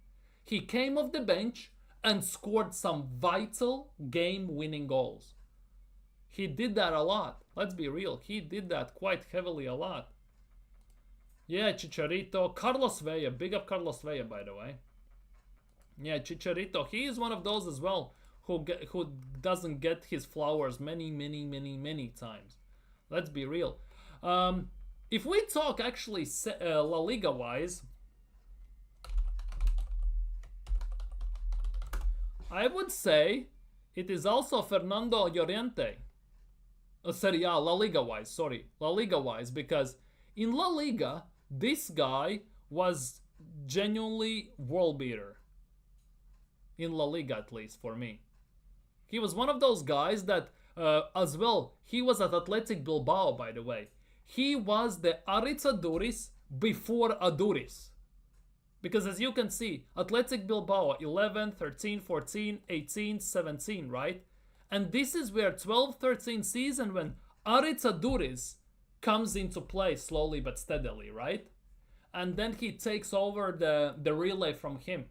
he came off the bench and scored some vital game-winning goals. He did that a lot. Let's be real. He did that quite heavily a lot. Yeah, Chicharito. Carlos Vela. Big up Carlos Vela, by the way. Yeah, Chicharito. He is one of those as well who doesn't get his flowers many times. Let's be real. If we talk actually La Liga-wise, I would say it is also Fernando Llorente. Serie A, La Liga-wise, sorry. La Liga-wise, because in La Liga, this guy was genuinely world beater. In La Liga, at least, for me. He was one of those guys that, as well, he was at Athletic Bilbao, by the way. He was the Aritz Aduriz before Aduriz. Because as you can see, Athletic Bilbao, 11, 13, 14, 18, 17, right? And this is where 12-13 season when Aritz Aduriz comes into play slowly but steadily, right? And then he takes over the relay from him.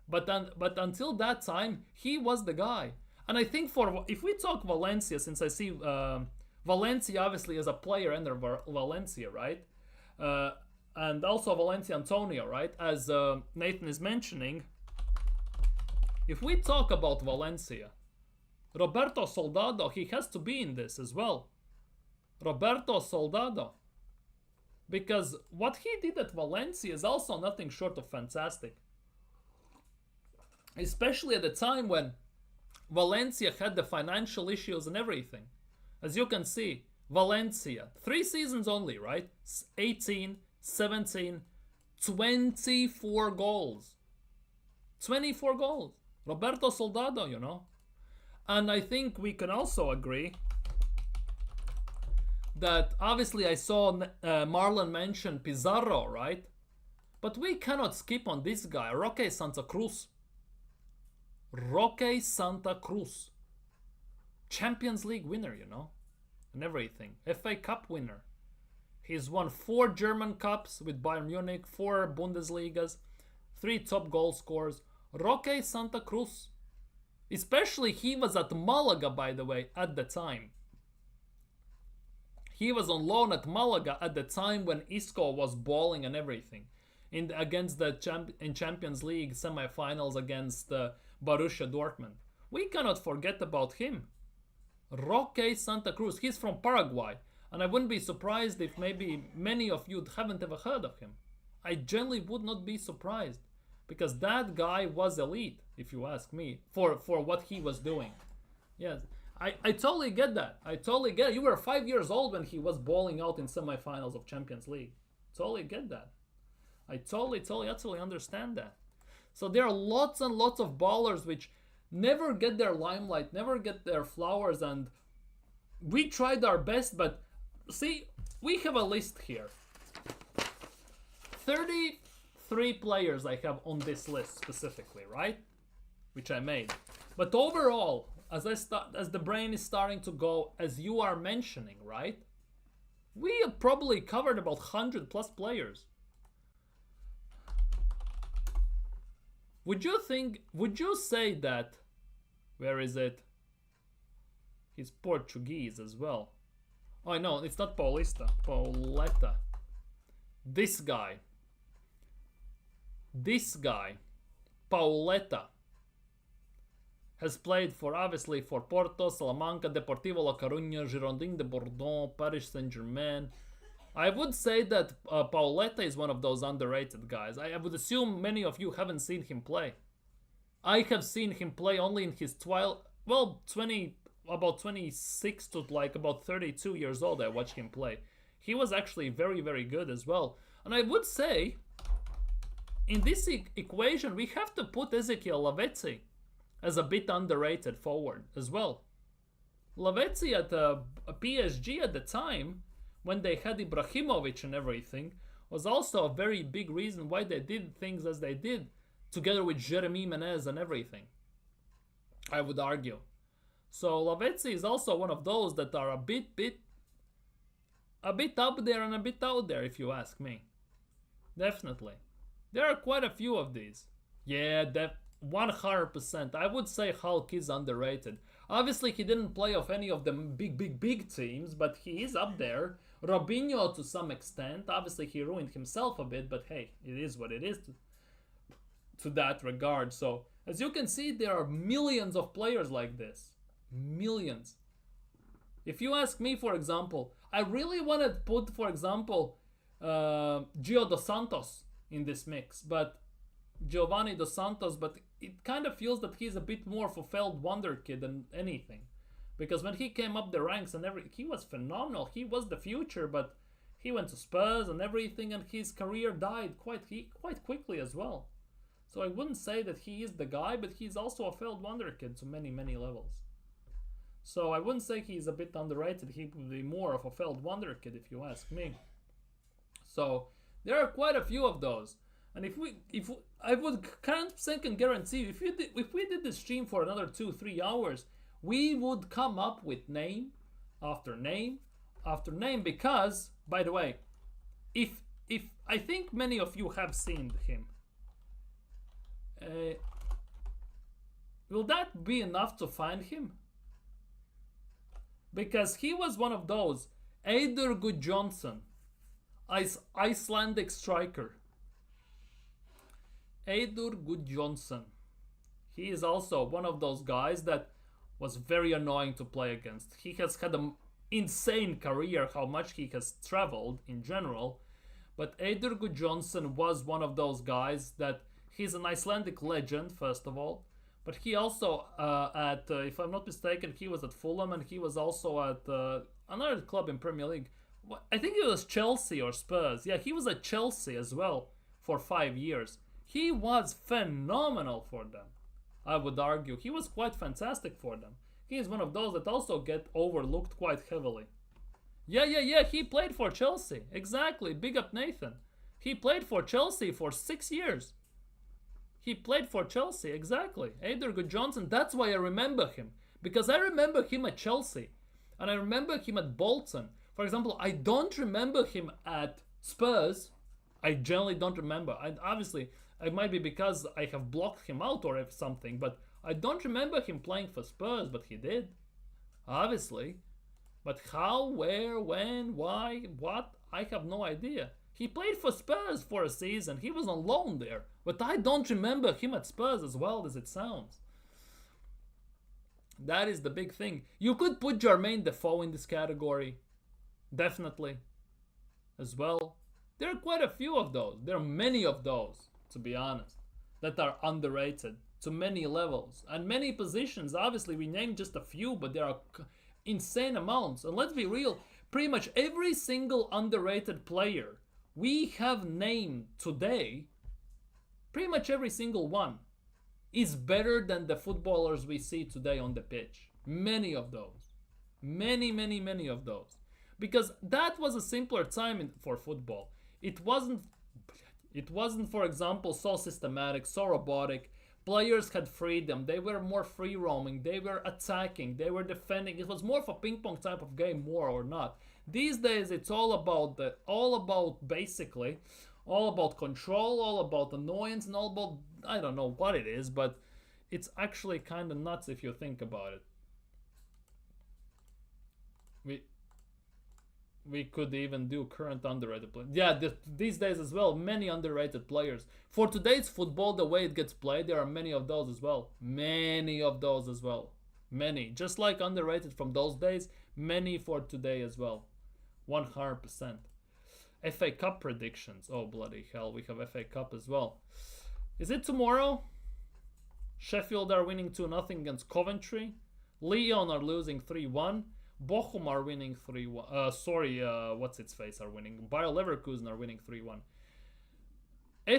But until that time, he was the guy. And I think if we talk Valencia, since I see Valencia obviously as a player under Valencia, right? And also Valencia Antonio, right? As Nathan is mentioning, if we talk about Valencia, Roberto Soldado, he has to be in this as well. Roberto Soldado. Because what he did at Valencia is also nothing short of fantastic. Especially at the time when Valencia had the financial issues and everything. As you can see, Valencia, 3 seasons only, right? 18, 17, 24 goals. 24 goals. Roberto Soldado, you know. And I think we can also agree that obviously I saw Marlon mention Pizarro, right? But we cannot skip on this guy, Roque Santa Cruz. Roque Santa Cruz. Champions League winner, you know, and everything. FA Cup winner. He's won 4 German Cups with Bayern Munich, 4 Bundesligas, 3 top goal scorers. Roque Santa Cruz. Especially he was at Malaga, by the way, at the time. He was on loan at Malaga at the time when Isco was balling and everything. Against the Champions League semi-finals against Borussia Dortmund. We cannot forget about him. Roque Santa Cruz. He's from Paraguay. And I wouldn't be surprised if maybe many of you haven't ever heard of him. I generally would not be surprised. Because that guy was elite, if you ask me, for what he was doing. Yes, I totally get that. I totally get it. You were 5 years old when he was balling out in semifinals of Champions League. Totally get that. I totally understand that. So there are lots and lots of ballers which never get their limelight, never get their flowers, and we tried our best, but see, we have a list here. 33 players I have on this list specifically, right? Which I made. But overall, as the brain is starting to go, as you are mentioning, right? We have probably covered about 100 plus players. Would you say that, where is it? He's Portuguese as well. Oh no, it's not Paulista, Pauleta. This guy, Pauleta, has played obviously for Porto, Salamanca, Deportivo La Coruña, Girondins de Bordeaux, Paris Saint-Germain. I would say that Pauleta is one of those underrated guys. I would assume many of you haven't seen him play. I have seen him play only in his about 26 to like about 32 years old. I watched him play. He was actually very, very good as well. And I would say, in this equation, we have to put Ezequiel Lavezzi as a bit underrated forward as well. Lavezzi at PSG at the time, when they had Ibrahimovic and everything, was also a very big reason why they did things as they did, together with Jeremy Menez and everything, I would argue. So Lavezzi is also one of those that are a bit up there and a bit out there, if you ask me. Definitely. There are quite a few of these. Yeah, 100%. I would say Hulk is underrated. Obviously, he didn't play of any of the big teams, but he is up there. Robinho to some extent. Obviously, he ruined himself a bit, but hey, it is what it is to that regard. So, as you can see, there are millions of players like this. Millions. If you ask me, for example, I really want to put, for example, Gio dos Santos in this mix, but Giovanni dos Santos, but it kind of feels that he's a bit more of a failed wonder kid than anything. Because when he came up the ranks and he was phenomenal. He was the future, but he went to Spurs and everything, and his career died quite quickly as well. So I wouldn't say that he is the guy, but he's also a failed wonder kid to many levels. So I wouldn't say he's a bit underrated. He would be more of a failed wonder kid if you ask me. So there are quite a few of those. And if I would can't think and guarantee if we did this stream for another 2-3 hours, we would come up with name after name after name. Because, by the way, if I think many of you have seen him, will that be enough to find him? Because he was one of those Eidur Gudjohnsen, Icelandic striker. Eidur Gudjohnsen. He is also one of those guys that was very annoying to play against. He has had an insane career, how much he has traveled in general. But Eidur Gudjohnsen was one of those guys that he's an Icelandic legend, first of all. But he also, if I'm not mistaken, he was at Fulham, and he was also at another club in Premier League. I think it was Chelsea or Spurs. Yeah, he was at Chelsea as well for 5 years. He was phenomenal for them, I would argue. He was quite fantastic for them. He is one of those that also get overlooked quite heavily. Yeah, he played for Chelsea. Exactly, big up Nathan. He played for Chelsea for 6 years. He played for Chelsea, exactly. Eidur Gudjohnsen, that's why I remember him. Because I remember him at Chelsea. And I remember him at Bolton. For example, I don't remember him at Spurs. I generally don't remember. Obviously, it might be because I have blocked him out or something. But I don't remember him playing for Spurs, but he did. Obviously. But how, where, when, why, what? I have no idea. He played for Spurs for a season. He was on loan there. But I don't remember him at Spurs as well as it sounds. That is the big thing. You could put Jermaine Defoe in this category. Definitely. As well. There are quite a few of those. There are many of those, to be honest, that are underrated to many levels. And many positions. Obviously, we named just a few, but there are insane amounts. And let's be real. Pretty much every single underrated player we have named today, pretty much every single one, is better than the footballers we see today on the pitch. Many of those. Many of those. Because that was a simpler time for football. It wasn't, for example, so systematic, so robotic. Players had freedom. They were more free roaming. They were attacking. They were defending. It was more of a ping pong type of game, more or not. These days, it's all about basically, all about control, all about annoyance, and all about, I don't know what it is, but it's actually kind of nuts if you think about it. We could even do current underrated players. Yeah, these days as well, many underrated players. For today's football, the way it gets played, there are many of those as well. Many of those as well. Many. Just like underrated from those days, many for today as well. 100%. FA Cup predictions. Oh, bloody hell, we have FA Cup as well. Is it tomorrow? Sheffield are winning 2-0 against Coventry. Lyon are losing 3-1. Bochum are winning 3-1. What's its face are winning. Bayer Leverkusen are winning 3-1.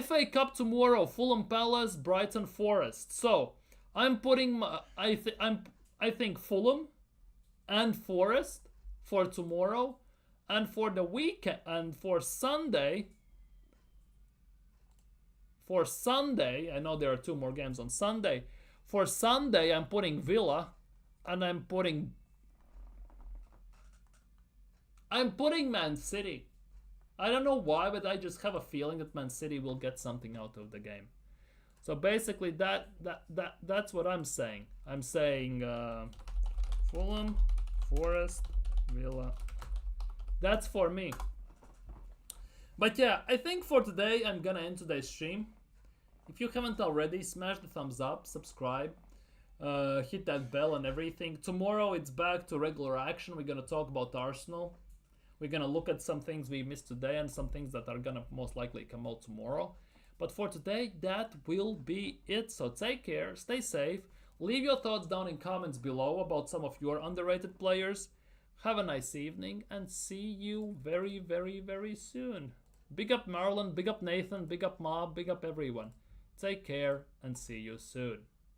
FA Cup tomorrow. Fulham Palace, Brighton Forest. So I'm putting I think Fulham and Forest for tomorrow, and for the weekend and for Sunday. For Sunday, I know there are 2 more games on Sunday. For Sunday, I'm putting Villa. And I'm putting Man City. I don't know why, but I just have a feeling that Man City will get something out of the game. So basically, that's what I'm saying. I'm saying Fulham, Forest, Villa. That's for me. But yeah, I think for today I'm gonna end today's stream. If you haven't already, smash the thumbs up, subscribe, hit that bell and everything. Tomorrow it's back to regular action. We're gonna talk about Arsenal. We're gonna look at some things we missed today and some things that are gonna most likely come out tomorrow. But for today, that will be it. So take care, stay safe. Leave your thoughts down in comments below about some of your underrated players. Have a nice evening and see you very, very, very soon. Big up Marlon, big up Nathan, big up Mob, big up everyone. Take care and see you soon.